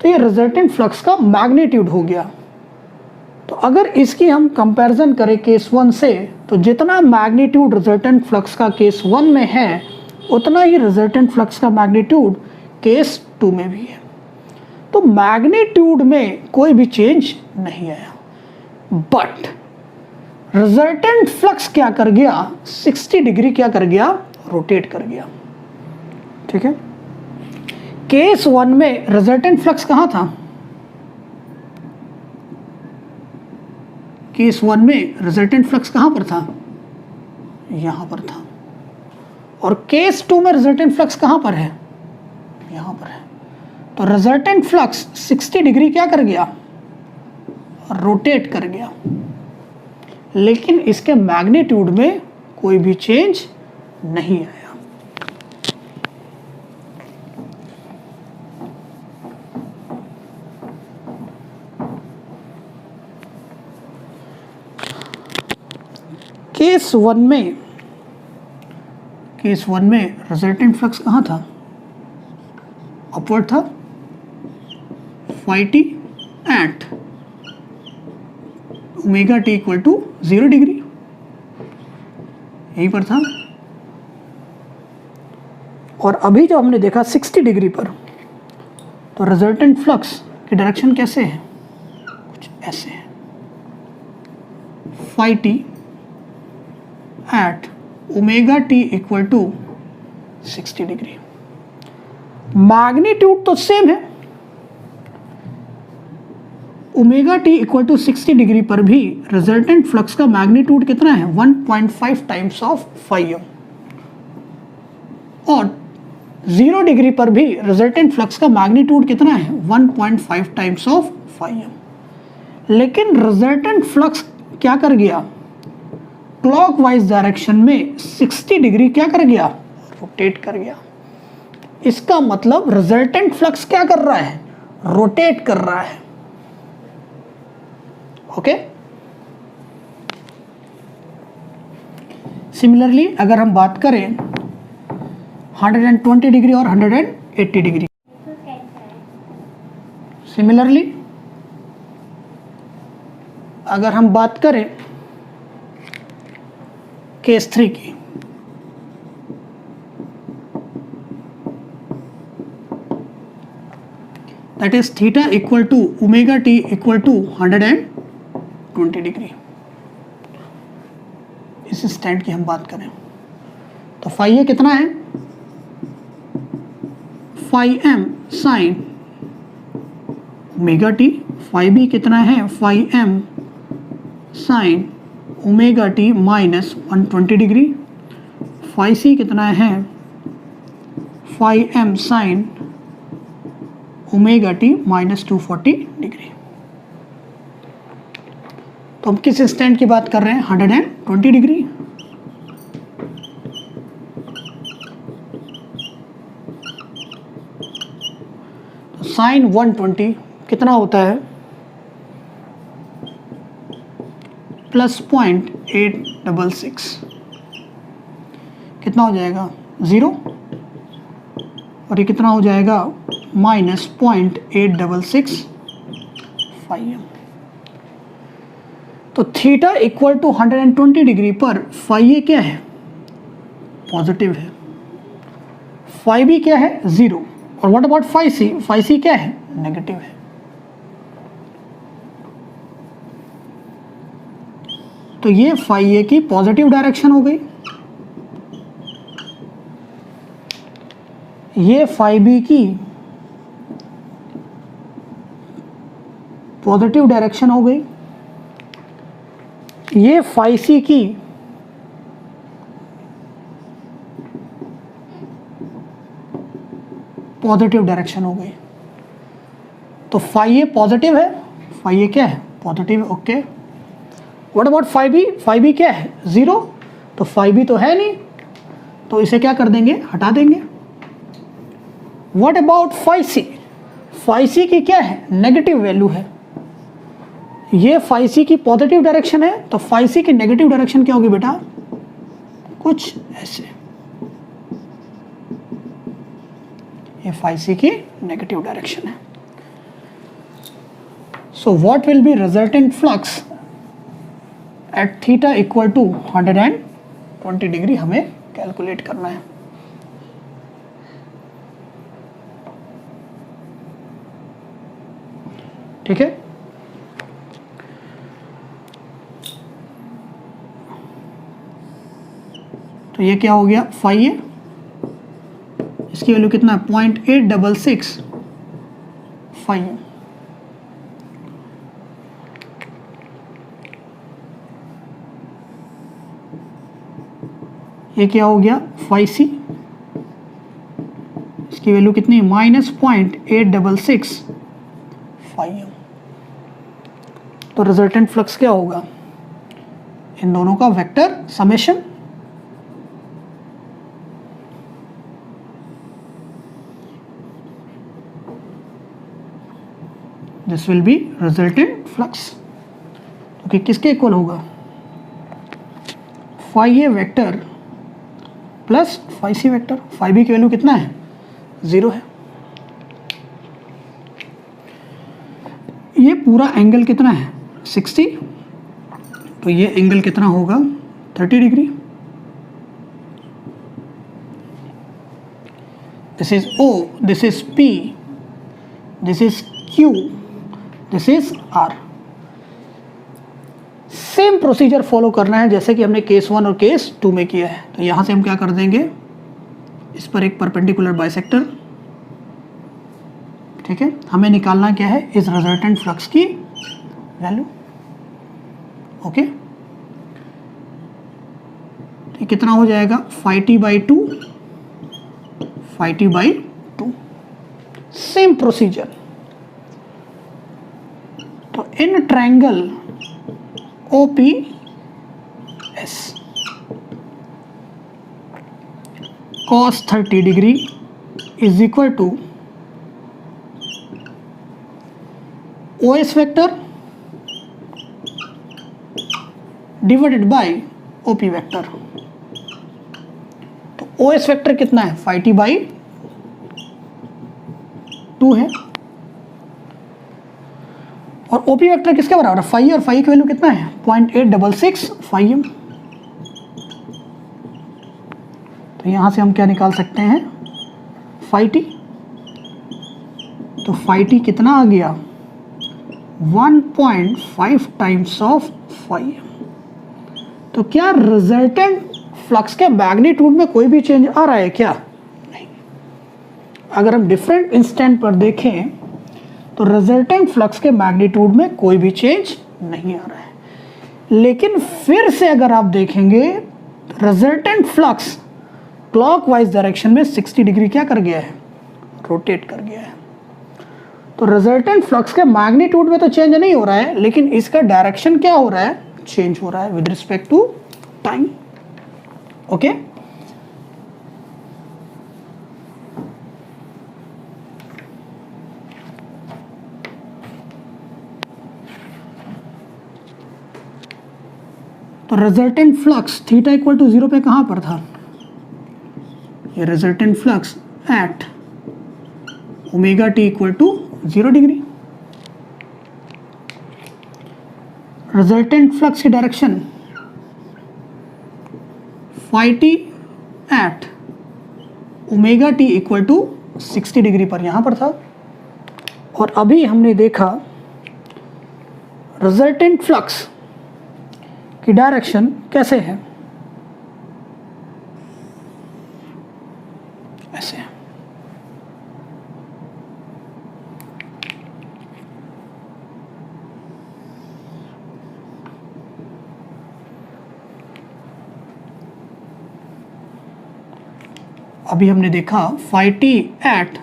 तो ये resultant flux का magnitude हो गया. तो अगर इसकी हम कंपैरिजन करें केस 1 से, तो जितना मैग्नीट्यूड रिजल्टेंट फ्लक्स का केस 1 में है उतना ही रिजल्टेंट फ्लक्स का मैग्नीट्यूड केस 2 में भी है. तो मैग्नीट्यूड में कोई भी चेंज नहीं आया, बट रिजल्टेंट फ्लक्स क्या कर गया? 60 डिग्री क्या कर गया? रोटेट कर गया. ठीक है. केस 1 में रिजल्टेंट फ्लक्स कहां था? केस 1 में रिजल्टेंट फ्लक्स कहां पर था? यहां पर था. और केस 2 में रिजल्टेंट फ्लक्स कहां पर है? यहां पर है. तो रिजल्टेंट फ्लक्स 60 डिग्री क्या कर गया? रोटेट कर गया. लेकिन इसके मैग्नीट्यूड में कोई भी चेंज नहीं आया. केस 1 में रिजल्टेंट फ्लक्स कहाँ था? अपवर्ड था. phi t at omega T equal to 0 degree, यहीं पर था. और अभी जो हमने देखा 60 डिग्री पर, तो रिजल्टेंट फ्लक्स की डायरेक्शन कैसे है? कुछ ऐसे है. phi t at omega T equal to 60 degree. Magnitude तो सेम है. Omega T equal to 60 degree पर भी रिजल्टेंट फ्लक्स का मैग्नीट्यूड कितना है? 1.5 टाइम्स ऑफ phi m. और 0 डिग्री पर भी रिजल्टेंट फ्लक्स का मैग्नीट्यूड कितना है? 1.5 टाइम्स ऑफ phi m. लेकिन रिजल्टेंट फ्लक्स क्या कर गया? क्लॉकवाइज डायरेक्शन में 60 डिग्री क्या कर गया? रोटेट कर गया. इसका मतलब रिजल्टेंट फ्लक्स क्या कर रहा है? रोटेट कर रहा है. ओके. सिमिलरली अगर हम बात करें 120 डिग्री और 180 डिग्री, सिमिलरली अगर हम बात करें केस 3 की, that is theta equal to omega T equal to 120 degree. इस स्टैंड की हम बात करें तो phi a कितना है? phi m sign omega T. phi b कितना है? phi m sign omega T minus 120 degree. phi c कितना है? phi m sign omega T minus 240 degree. तो हम किस स्टैंड की बात कर रहे हैं? 120 डिग्री. तो साइन 120 कितना होता है? प्लस 0.866. कितना हो जाएगा? 0. और ये कितना हो जाएगा? Minus 0.866 phi m. तो थीटा इक्वल टू 120 डिग्री पर phi a क्या है? पॉजिटिव है. phi b क्या है? 0. और what about phi c? phi c क्या है? नेगेटिव है. तो ये phi a की पॉजिटिव डायरेक्शन हो गई, ये phi b की पॉजिटिव डायरेक्शन हो गई, ये phi c की पॉजिटिव डायरेक्शन हो गई. तो phi a पॉजिटिव है, phi a क्या है? Positive. Okay. What about phi b? phi b क्या है? 0. तो phi b तो है नहीं, तो इसे क्या कर देंगे, हटा देंगे। What about phi C, phi C की क्या है, नेगेटिव वैल्यू है। ये फाई सी की पॉजिटिव डायरेक्शन है, तो फाई सी की नेगेटिव डायरेक्शन क्या होगी बेटा, कुछ ऐसे। ये फाई सी की नेगेटिव डायरेक्शन है। So what will be resultant flux at theta equal to 120 degree हमें कैलकुलेट करना है। ठीक है, तो ये क्या हो गया, फाई है, इसकी वैल्यू कितना है, 0.866 फाई है। ये क्या हो गया, फाई सी, इसकी वैल्यू कितनी, -0.866 फाई एम। तो रिजल्टेंट फ्लक्स क्या होगा, इन दोनों का vector summation, this will be resultant flux. तो किसके इक्वल होगा, phi A vector plus phi c vector. Phi B की वैल्यू कितना है, 0 है। ये पूरा एंगल कितना है, 60, तो ये एंगल कितना होगा, 30 degree. This is O, this is P, this is Q, this is R। Same procedure follow करना है जैसे कि हमने केस 1 और केस 2 में किया है। तो यहां से हम क्या कर देंगे, इस पर एक परपेंडिकुलर बाइसेक्टर, ठीक है। हमें निकालना क्या है, इस रिजल्टेंट फ्लक्स की वैल्यू, ओके। तो कितना हो जाएगा, phi T by 2, phi T by 2। Same procedure. तो in triangle OPS cos 30 degree is equal to OS vector divided by OP vector. तो OS वेक्टर कितना है, फाई टी बाई 2 है, और OP वेक्टर किसके बराबर है, फाई, और फाई की वैल्यू कितना है, 0.866 फाई एम। तो यहां से हम क्या निकाल सकते हैं, फाई टी। तो फाई टी कितना आ गया, 1.5 टाइम्स ऑफ फाई एम। तो क्या रिजल्टेंट फ्लक्स के मैग्नीट्यूड में कोई भी चेंज आ रहा है क्या, नहीं। अगर हम डिफरेंट इंस्टेंट पर देखें तो रिजल्टेंट फ्लक्स के मैग्नीट्यूड में कोई भी चेंज नहीं आ रहा है। लेकिन फिर से अगर आप देखेंगे, रिजल्टेंट फ्लक्स क्लॉकवाइज डायरेक्शन में 60 डिग्री क्या कर गया है, रोटेट कर गया है। तो रिजल्टेंट फ्लक्स के मैग्नीट्यूड में तो चेंज नहीं हो रहा है, लेकिन इसका डायरेक्शन क्या हो रहा है, चेंज हो रहा है with respect to time, okay. तो resultant flux theta equal to 0 पे कहां पर था, ये resultant flux at omega T equal to 0 degree. Resultant flux की direction phi T at omega T equal to 60 degree पर यहां पर था। और अभी हमने देखा रिजल्टेंट फ्लक्स की डायरेक्शन कैसे है, ऐसे। अभी हमने देखा phi T at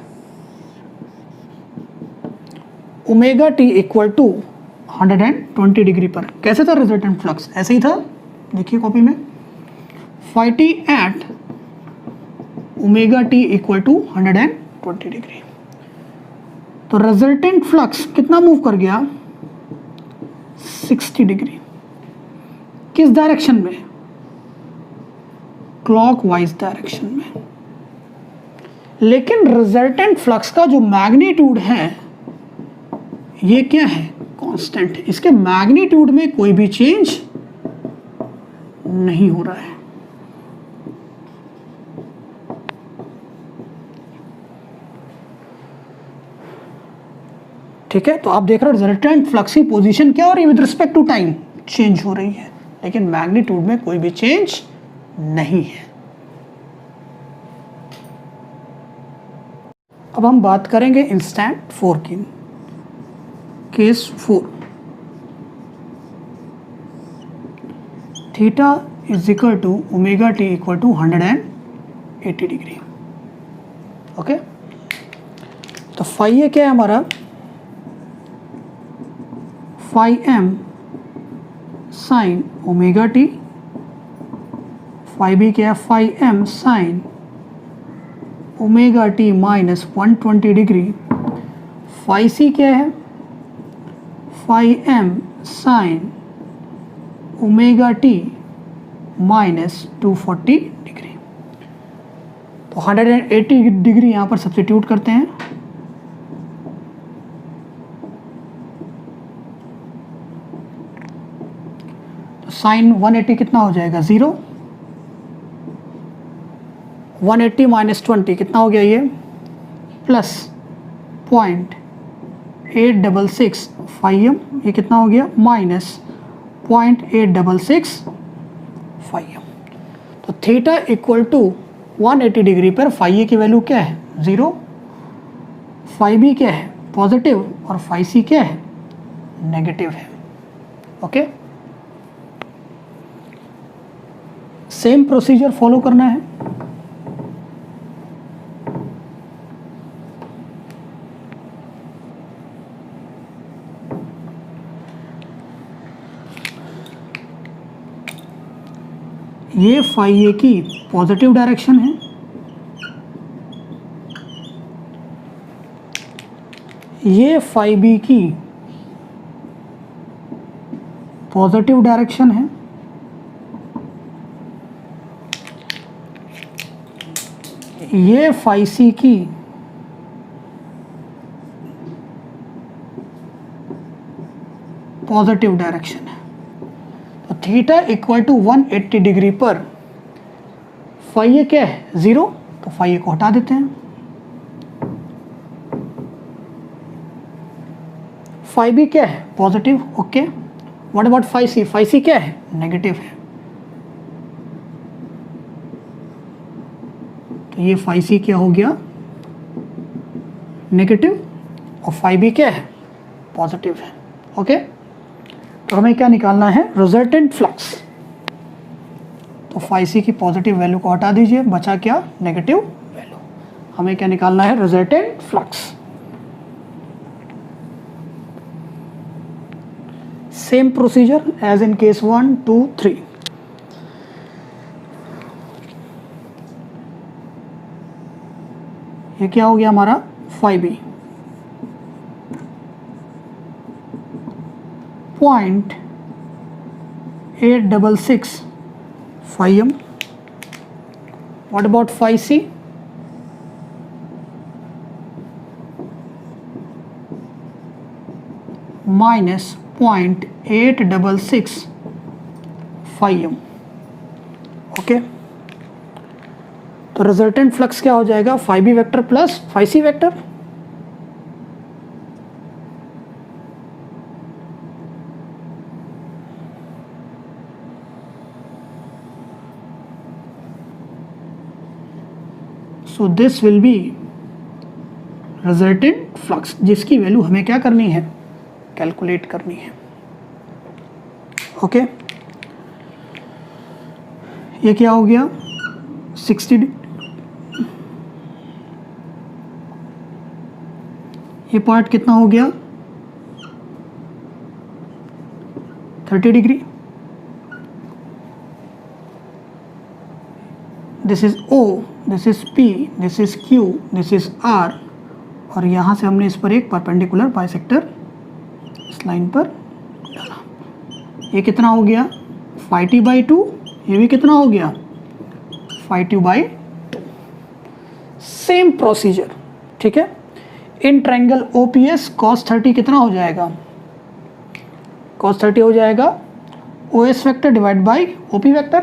omega T equal to 120 degree पर कैसे था रिजल्टेंट फ्लक्स, ऐसे ही था। देखिए कॉपी में, phi T at omega T equal to 120 degree. तो रिजल्टेंट फ्लक्स कितना मूव कर गया, 60 डिग्री। किस डायरेक्शन में, क्लॉकवाइज डायरेक्शन में। लेकिन रिजल्टेंट फ्लक्स का जो मैग्नीट्यूड है ये क्या है, कांस्टेंट है। इसके मैग्नीट्यूड में कोई भी चेंज नहीं हो रहा है। ठीक है, तो आप देख रहे हो रिजल्टेंट फ्लक्स की पोजीशन क्या हो रही है with respect to time, change हो रही है, लेकिन मैग्नीट्यूड में कोई भी चेंज नहीं है। अब हम बात करेंगे इंस्टेंट 4 की। Case 4, theta is equal to omega T equal to 180 degree. Okay, तो फाई ए क्या है हमारा, phi M sine omega T, phi B क्या है, phi M sine omega T minus 120 degree. Phi C क्या है, phi M sine omega T minus 240 degree. तो 180 degree यहाँ पर सब्स्टिट्यूट करते हैं। तो साइन 180 कितना हो जाएगा, 0। 180 माइनस 20 कितना हो गया ये, प्लस 0.866 फाई एम, ये कितना हो गया, माइनस 0.866 फाई एम। तो थीटा इक्वल टू 180 डिग्री पर फाई ए की वैल्यू क्या है, 0, फाई बी क्या है, पॉजिटिव, और फाई सी क्या है, नेगेटिव है। ओके, सेम प्रोसीजर फॉलो करना है। ये फाई ए की पॉजिटिव डायरेक्शन है, ये फाई बी की पॉजिटिव डायरेक्शन है, ये फाई सी की पॉजिटिव डायरेक्शन है। तो थीटा इक्वल टू 180 डिग्री पर फाई ए क्या है, 0, तो फाई ए को हटा देते हैं। फाई बी क्या है, positive, okay. What about phi C, phi C क्या है, नेगेटिव है। तो ये फाई सी क्या हो गया, नेगेटिव, और फाई बी क्या है, पॉजिटिव है। ओके, तो हमें क्या निकालना है, रिजल्टेंट फ्लक्स। तो फाई सी की पॉजिटिव वैल्यू को हटा दीजिए, बचा क्या, नेगेटिव वैल्यू। हमें क्या निकालना है, resultant flux. Same procedure as in case 1, 2, 3। ये क्या हो गया हमारा, phi b 0.866 phi m. What about phi c, minus 0.866 phi m. Okay, तो रिजल्टेंट फ्लक्स क्या हो जाएगा, phi B vector plus phi c vector. So this will be resultant flux, जिसकी वैल्यू हमें क्या करनी है, कैलकुलेट करनी है। ओके, ये क्या हो गया, 60, ये पार्ट कितना हो गया, 30 degree. This is O, this is P, this is Q, this is R, और यहाँ से हमने इस पर एक परपेंडिकुलर बाइसेक्टर इस लाइन पर डाला। ये कितना हो गया? phi t by 2, ये भी कितना हो गया? phi t by 2। Same procedure, ठीक है। इन ट्रायंगल OPS cos 30 कितना हो जाएगा? cos 30 हो जाएगा OS vector divide by OP vector,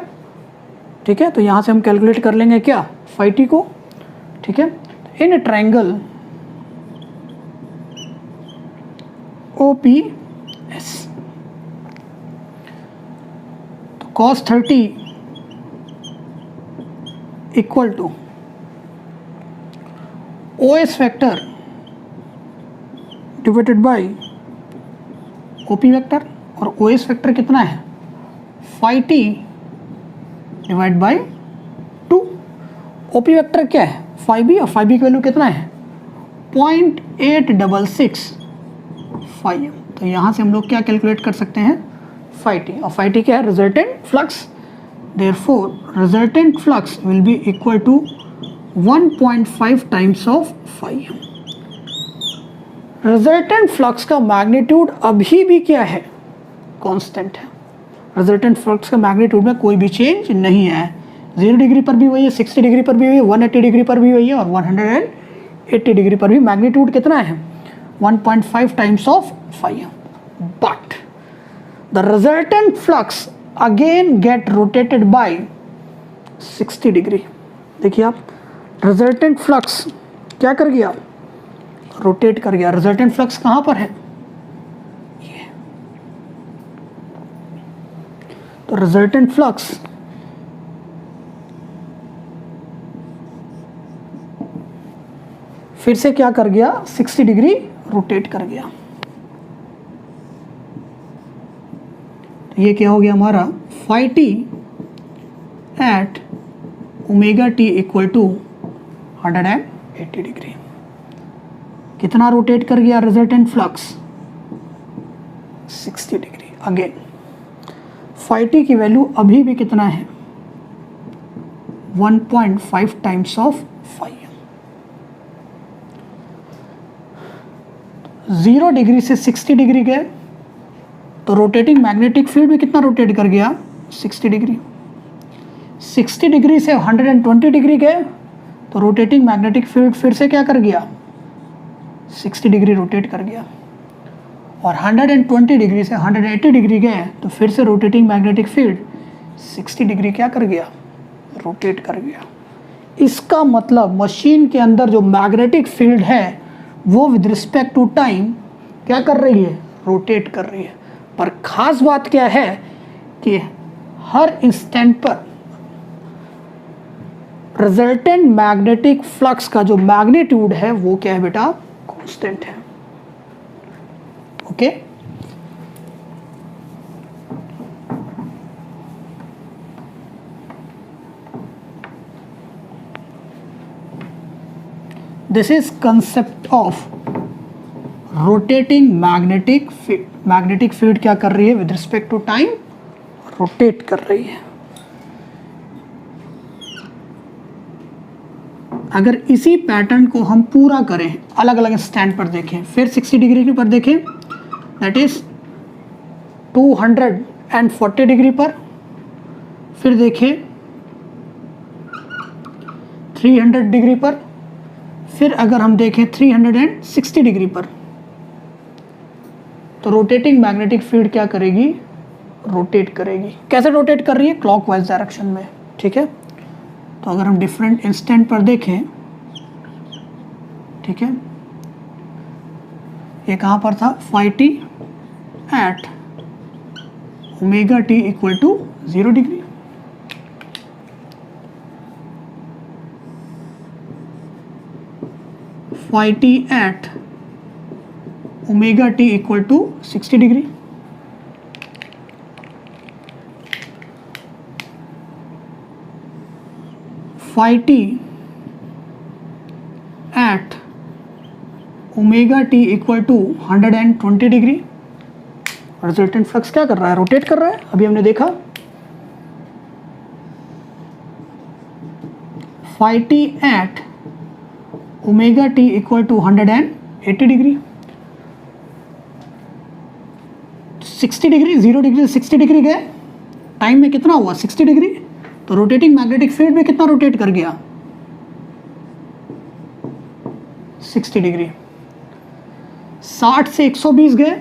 ठीक है। तो यहाँ से हम कैलकुलेट कर लेंगे क्या? phi t को, ठीक है। इन ट्रायंगल OPS तो cos 30 equal to OS vector divided by OP vector, और OS वेक्टर कितना है? phi t divide by 2। OP vector क्या है? phi b, और phi b की वैल्यू कितना है? 0.866 phi m। तो यहाँ से हम लोग क्या कैलकुलेट कर सकते हैं? phi t, और phi t क्या है? Resultant flux. Therefore resultant flux will be equal to 1.5 times of phi m। Resultant flux का मैग्नीट्यूड अभी भी क्या है? कांस्टेंट है। रिजल्टेंट फ्लक्स का मैग्नीट्यूड में कोई भी चेंज नहीं है। 0 डिग्री पर भी वही है, 60 डिग्री पर भी वही है, 180 डिग्री पर भी वही है, और 180 डिग्री पर भी मैग्नीट्यूड कितना है? 1.5 times of phi m। But the resultant flux again get rotated bye 60 degree. देखिए आप, रिजल्टेंट फ्लक्स क्या कर गया? रोटेट कर गया। रिजल्टेंट फ्लक्स कहाँ पर है? ये। तो रिजल्टेंट फ्लक्स फिर से क्या कर गया? 60 डिग्री रोटेट कर गया। तो ये क्या हो गया हमारा? phi t at omega t equal to 180 degree. कितना रोटेट कर गया resultant flux? 60 degree. Again phi t की वैल्यू अभी भी कितना है? 1.5 times of phi m। 0 degree से 60 डिग्री गए तो रोटेटिंग मैग्नेटिक फील्ड भी कितना रोटेट कर गया? 60 डिग्री। 60 डिग्री से 120 डिग्री गए तो रोटेटिंग मैग्नेटिक फील्ड फिर से क्या कर गया? 60 डिग्री रोटेट कर गया। और 120 डिग्री से 180 डिग्री गए तो फिर से रोटेटिंग मैग्नेटिक फील्ड 60 डिग्री क्या कर गया? रोटेट कर गया। इसका मतलब मशीन के अंदर जो मैग्नेटिक फील्ड है वो विद रिस्पेक्ट टू टाइम क्या कर रही है? रोटेट कर रही है। पर खास बात क्या है कि हर इंस्टेंट पर रिजल्टेंट मैग्नेटिक फ्लक्स का जो मैग्नीट्यूड है वो क्या है बेटा? कांस्टेंट है। Okay, this is concept of rotating magnetic field. Magnetic field क्या कर रही है? With respect to time rotate कर रही है। अगर इसी पैटर्न को हम पूरा करें, अलग अलग स्टैंड पर देखें, फिर 60 डिग्री पर देखें, दैट इज 240 डिग्री पर, फिर देखें 300 डिग्री पर, फिर अगर हम देखें 360 डिग्री पर, तो रोटेटिंग मैग्नेटिक फील्ड क्या करेगी? रोटेट करेगी। कैसे रोटेट कर रही है? क्लॉकवाइज डायरेक्शन में, ठीक है। तो अगर हम डिफरेंट इंस्टेंट पर देखें, ठीक है, ये कहाँ पर था? phi t at omega t equal to 0 degree. phi t at omega t equal to 60 degree. phi t at omega t equal to 120 degree. Resultant flux क्या कर रहा है? रोटेट कर रहा है। अभी हमने देखा phi t at omega t equal to 180 degree, 60 degree, 0 degree से 60 डिग्री गए, टाइम में कितना हुआ 60 डिग्री, तो रोटेटिंग मैग्नेटिक फील्ड में कितना रोटेट कर गया 60 डिग्री। 60 से 120 गए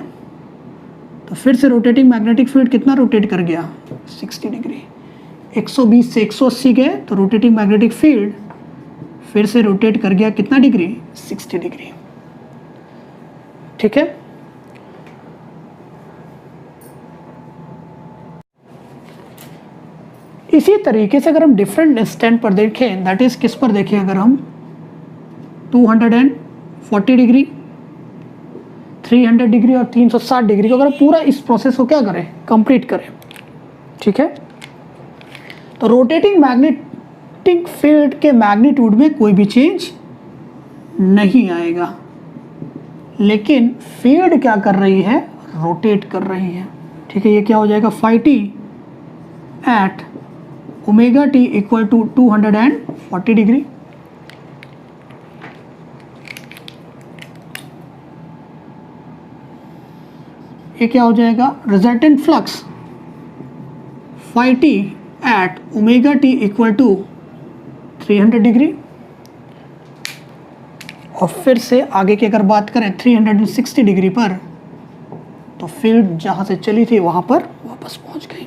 तो फिर से रोटेटिंग मैग्नेटिक फील्ड कितना रोटेट कर गया 60 डिग्री। 120 से 180 गए तो रोटेटिंग मैग्नेटिक फील्ड फिर से रोटेट कर गया कितना डिग्री 60 डिग्री। ठीक है, इसी तरीके से अगर हम डिफरेंट इंस्टेंट पर देखें, दैट इज किस पर देखें, अगर हम 240 डिग्री, 300 डिग्री और 360 डिग्री को अगर पूरा इस प्रोसेस को क्या करें कंप्लीट करें, ठीक है, तो रोटेटिंग मैग्नेटिक फील्ड के मैग्नीट्यूड में कोई भी चेंज नहीं आएगा, लेकिन फील्ड क्या कर रही है रोटेट कर रही है। ठीक है, ये क्या हो जाएगा phi t at omega t equal to 240 degree. ये क्या हो जाएगा resultant flux phi t at omega t equal to 300 degree. और फिर से आगे की अगर बात करें 360 डिग्री पर, तो फील्ड जहां से चली थी वहां पर वापस पहुंच गई।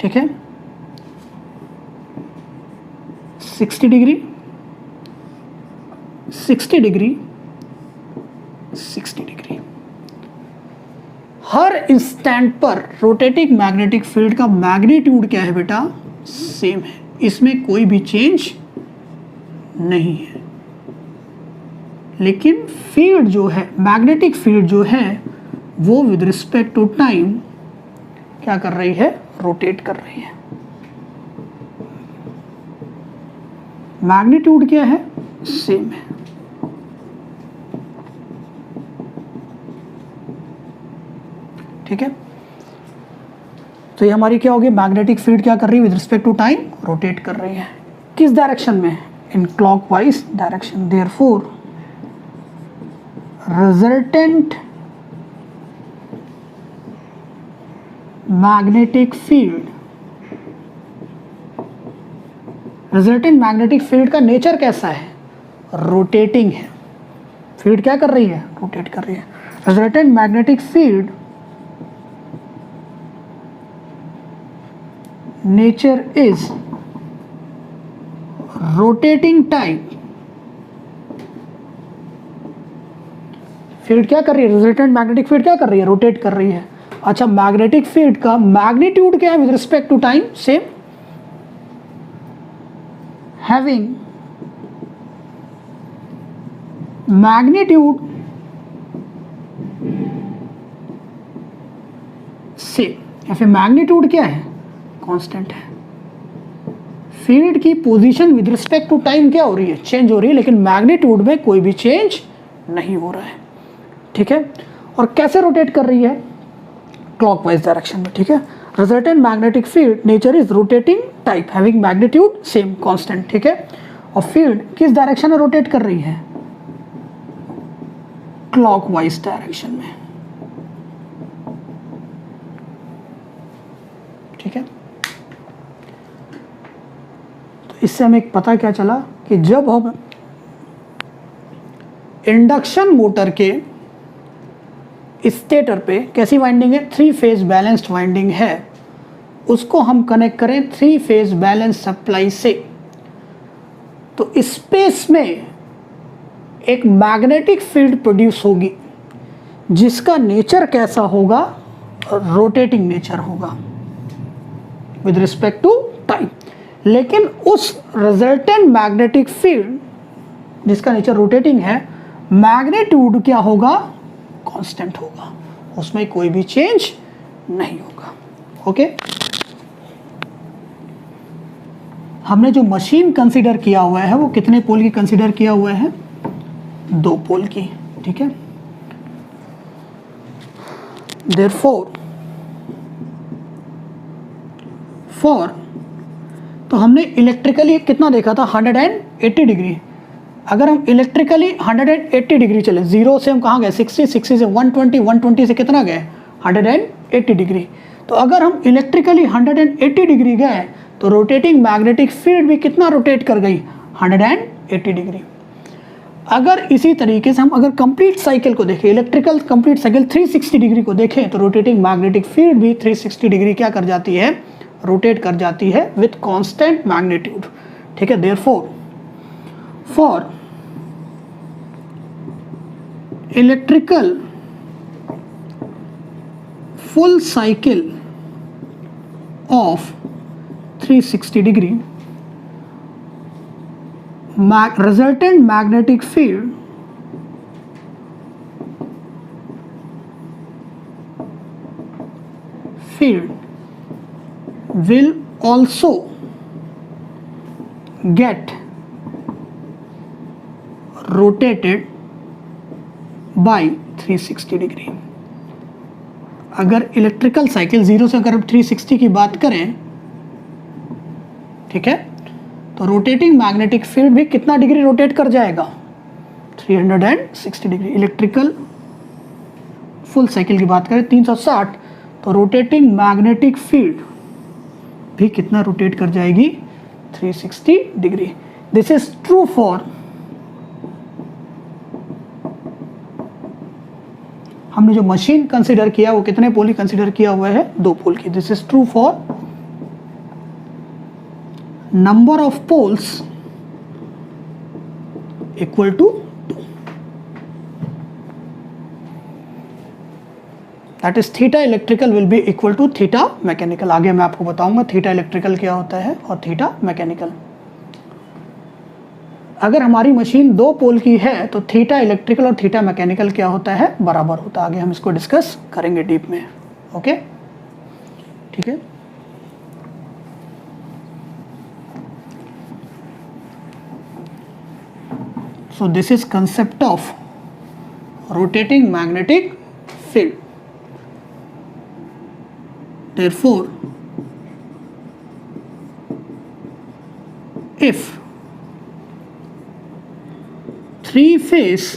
ठीक है, 60 डिग्री, 60 डिग्री, 60 डिग्री। हर इंस्टेंट पर रोटेटिंग मैग्नेटिक फील्ड का मैग्नीट्यूड क्या है बेटा सेम है, इसमें कोई भी चेंज नहीं है, लेकिन फील्ड जो है मैग्नेटिक फील्ड जो है वो विद रिस्पेक्ट टू टाइम क्या कर रही है रोटेट कर रही है। मैग्नीट्यूड क्या है सेम है। ठीक है, तो ये हमारी क्या होगी मैग्नेटिक फील्ड क्या कर रही है with respect to time rotate कर रही है। किस डायरेक्शन में in clockwise direction. Therefore resultant magnetic field, resultant magnetic field का नेचर कैसा है रोटेटिंग है। फील्ड क्या कर रही है रोटेट कर रही है। Resultant magnetic field nature is rotating type. Field क्या कर रही है रिजल्टेंट मैग्नेटिक फील्ड क्या कर रही है रोटेट कर रही है। अच्छा, मैग्नेटिक फील्ड का मैग्नीट्यूड क्या है with respect to time same, having magnitude same, या फिर मैग्नीट्यूड क्या है कांस्टेंट है। फील्ड की position with respect to time क्या हो रही है चेंज हो रही है, लेकिन मैग्नीट्यूड में कोई भी चेंज नहीं हो रहा है। ठीक है, और कैसे रोटेट कर रही है क्लॉकवाइज डायरेक्शन में। ठीक है, resultant magnetic field nature is rotating type having magnitude same constant. ठीक है, और फील्ड किस डायरेक्शन में रोटेट कर रही है क्लॉकवाइज डायरेक्शन में। ठीक है, तो इससे हमें पता क्या चला कि जब हम इंडक्शन मोटर के स्टेटर पे कैसी वाइंडिंग है 3 फेज बैलेंस्ड वाइंडिंग है, उसको हम कनेक्ट करें 3 फेज बैलेंस सप्लाई से, तो स्पेस में एक मैग्नेटिक फील्ड प्रोड्यूस होगी जिसका नेचर कैसा होगा रोटेटिंग नेचर होगा विद रिस्पेक्ट टू टाइम। लेकिन उस रिजल्टेंट मैग्नेटिक फील्ड जिसका नेचर रोटेटिंग है मैग्नीट्यूड क्या होगा कांस्टेंट होगा, उसमें कोई भी चेंज नहीं होगा। ओके, हमने जो मशीन कंसीडर किया हुआ है वो कितने पोल की कंसीडर किया हुआ है 2 पोल की। ठीक है, देयरफॉर फॉर तो हमने इलेक्ट्रिकली कितना देखा था 180 डिग्री। अगर हम इलेक्ट्रिकली 180 डिग्री चले, 0 से हम कहाँ गए 60, 60 से 120, 120 से कितना गए 180 डिग्री। तो अगर हम इलेक्ट्रिकली 180 डिग्री गए तो रोटेटिंग मैग्नेटिक फील्ड भी कितना रोटेट कर गई 180 डिग्री। अगर इसी तरीके से हम अगर कंप्लीट साइकिल को देखें, इलेक्ट्रिकल कंप्लीट साइकिल 360 डिग्री को देखें तो रोटेटिंग मैग्नेटिक फील्ड भी 360 डिग्री क्या कर जाती है, रोटेट कर जाती है विथ कांस्टेंट मैग्नीट्यूड। ठीक है, therefore for electrical full cycle of 360 degree resultant magnetic field will also get rotated by 360 degree। अगर इलेक्ट्रिकल साइकिल 0 से अगर 360 की बात करें, ठीक है, तो रोटेटिंग मैग्नेटिक फील्ड भी कितना डिग्री रोटेट कर जाएगा 360 डिग्री। इलेक्ट्रिकल फुल साइकिल की बात करें 360, तो रोटेटिंग मैग्नेटिक फील्ड भी कितना रोटेट कर जाएगी 360 degree. This is true for, हमने जो मशीन कंसीडर किया वो कितने पोल की कंसीडर किया हुआ है, 2 पोल की। This is true for number of poles equal to 2, that is theta electrical will be equal to theta mechanical. आगे मैं आपको बताऊंगा थीटा इलेक्ट्रिकल क्या होता है और थीटा मैकेनिकल। अगर हमारी मशीन 2 पोल की है तो थीटा इलेक्ट्रिकल और थीटा मैकेनिकल क्या होता है, बराबर होता है। आगे हम इसको डिस्कस करेंगे डीप में। ओके, ठीक है। So this is concept of rotating magnetic field. Therefore if 3-phase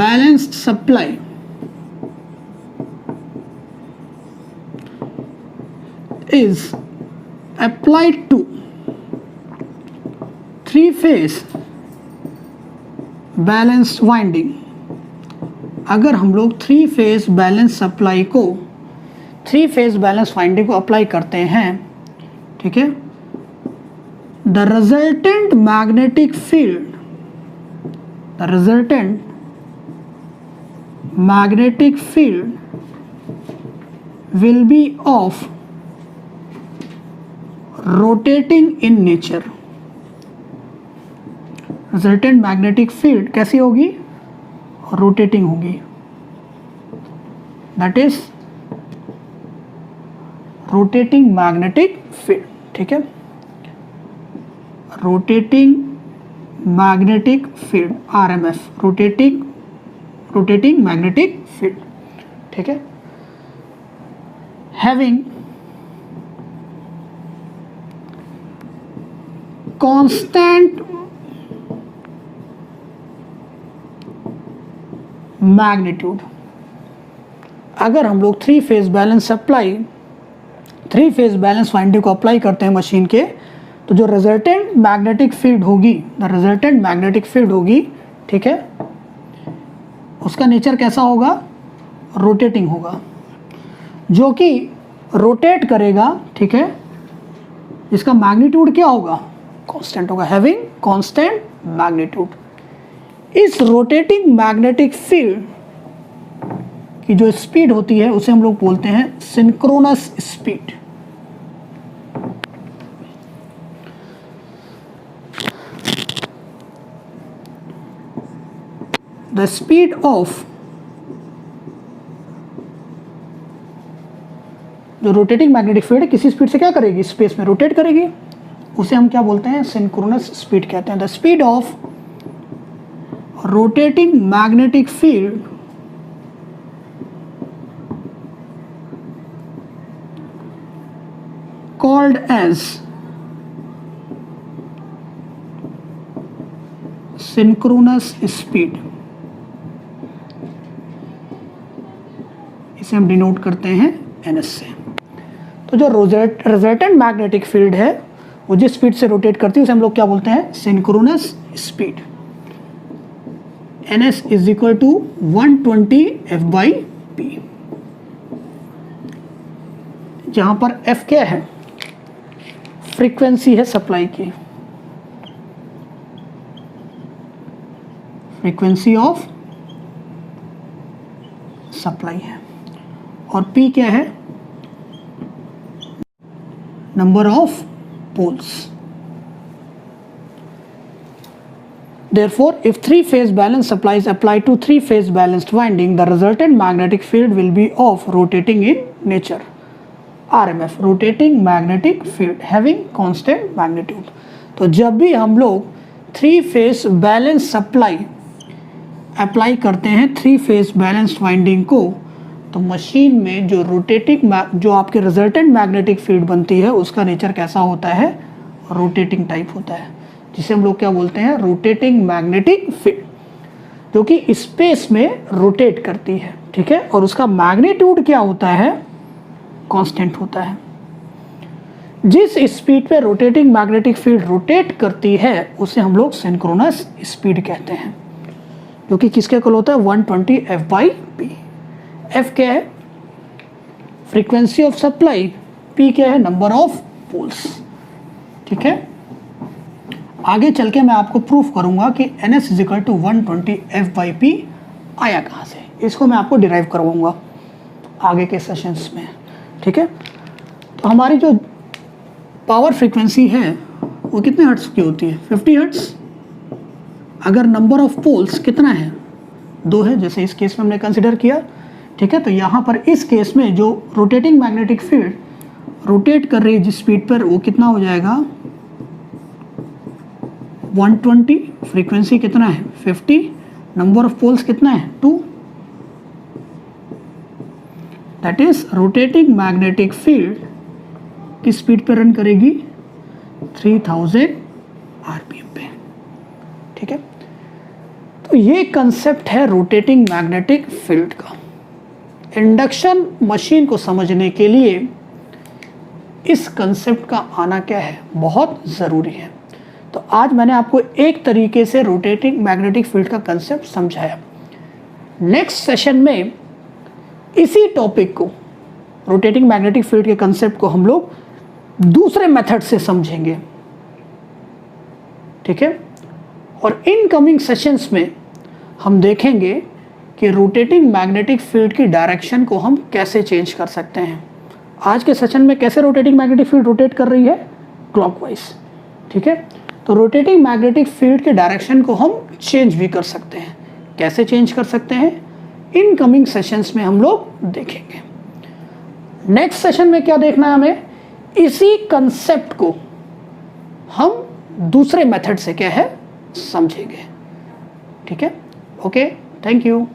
balanced supply is applied to 3-phase balanced winding। अगर हम लोग 3-phase बैलेंस सप्लाई को 3-phase बैलेंस वाइंडिंग को अप्लाई करते हैं, ठीक है, the resultant magnetic field will be of rotating in nature। resultant magnetic field कैसी होगी, rotating होगी, that is rotating magnetic field। ठीक है, rotating magnetic field RMF, rotating magnetic field. ठीक है, हैविंग कांस्टेंट मैग्नीट्यूड। अगर हम लोग 3-phase balance supply 3-phase balance winding को अप्लाई करते हैं मशीन के, तो जो रिजल्टेंट मैग्नेटिक फील्ड होगी, द रिजल्टेंट मैग्नेटिक फील्ड होगी, ठीक है, उसका नेचर कैसा होगा, रोटेटिंग होगा, जो कि रोटेट करेगा। ठीक है, इसका मैग्नीट्यूड क्या होगा, कांस्टेंट होगा, हैविंग कांस्टेंट मैग्नीट्यूड। इस रोटेटिंग मैग्नेटिक फील्ड की जो स्पीड होती है उसे हम लोग बोलते हैं synchronous speed. The speed of जो रोटेटिंग मैग्नेटिक फील्ड है किसी स्पीड से क्या करेगी, स्पेस में रोटेट करेगी, उसे हम क्या बोलते हैं, सिंक्रोनस स्पीड कहते हैं। The speed of rotating magnetic field called called as synchronous speed, इसे हम डिनोट करते हैं ns से। तो जो रिजल्टेंट मैग्नेटिक फील्ड है वो जिस स्पीड से रोटेट करती है उसे हम लोग क्या बोलते हैं, synchronous speed. ns is equal to 120 f/p, जहां पर f क्या है, फ्रीक्वेंसी है सप्लाई की, फ्रीक्वेंसी ऑफ सप्लाई है, और p क्या है, number of poles. Therefore, if three-phase balance supply is applied to three-phase balanced winding, the resultant magnetic field will be of rotating in nature. RMF, rotating magnetic field having constant magnitude. तो जब भी हम लोग three phase balance supply apply करते हैं three phase balanced winding को, तो machine में जो रोटेटिंग जो आपके रिजल्टेंट मैग्नेटिक फील्ड बनती है उसका नेचर कैसा होता है, रोटेटिंग टाइप होता है, जिसे हम लोग क्या बोलते हैं, रोटेटिंग मैग्नेटिक फील्ड, जो कि स्पेस में रोटेट करती है, ठीक है, और उसका मैग्नीट्यूड क्या होता है, कांस्टेंट होता है। जिस स्पीड पे रोटेटिंग मैग्नेटिक फील्ड रोटेट करती है उसे हम लोग सिंक्रोनस स्पीड कहते हैं, जो कि किसके इक्वल होता है, 120 f/p। f क्या है, फ्रीक्वेंसी ऑफ सप्लाई, p क्या है, नंबर ऑफ पोल्स, ठीक है। आगे चल के मैं आपको प्रूफ करूंगा कि ns is equal to 120 f/p आया कहाँ से, इसको मैं आपको डिराइव करवाऊंगा आगे के सेशंस में, ठीक है। तो हमारी जो पावर फ्रीक्वेंसी है वो कितने हर्ट्ज की होती है, 50 हर्ट्ज। अगर नंबर ऑफ पोल्स कितना है, 2 है, जैसे इस केस में हमने कंसिडर किया, ठीक है। तो यहाँ पर इस केस में जो रोटेटिंग मैग्नेटिक फील्ड रोटेट कर रही है जिस स्पीड पर, वो कितना हो जाएगा, 120, फ्रीक्वेंसी कितना है, 50, नंबर ऑफ पोल्स कितना है, 2। That is rotating magnetic field किस स्पीड पे रन करेगी, 3000 आरपीएम पे, ठीक है। तो ये कंसेप्ट है रोटेटिंग मैग्नेटिक फील्ड का। इंडक्शन मशीन को समझने के लिए इस कंसेप्ट का आना क्या है, बहुत ज़रूरी है। तो आज मैंने आपको एक तरीके से रोटेटिंग मैग्नेटिक फील्ड का कंसेप्ट समझाया। नेक्स्ट सेशन में इसी टॉपिक को, रोटेटिंग मैग्नेटिक फील्ड के कंसेप्ट को हम लोग दूसरे मेथड से समझेंगे, ठीक है। और इनकमिंग सेशंस में हम देखेंगे कि रोटेटिंग मैग्नेटिक फील्ड की डायरेक्शन को हम कैसे चेंज कर सकते हैं। आज के सेशन में कैसे रोटेटिंग मैग्नेटिक फील्ड रोटेट कर रही है, क्लॉकवाइज, ठीक है। तो रोटेटिंग मैग्नेटिक फील्ड के डायरेक्शन को हम चेंज भी कर सकते हैं, कैसे चेंज कर सकते हैं, इनकमिंग सेशंस में हम लोग देखेंगे। नेक्स्ट सेशन में क्या देखना है हमें, इसी कंसेप्ट को हम दूसरे मेथड से क्या है समझेंगे, ठीक है। Okay, thank you.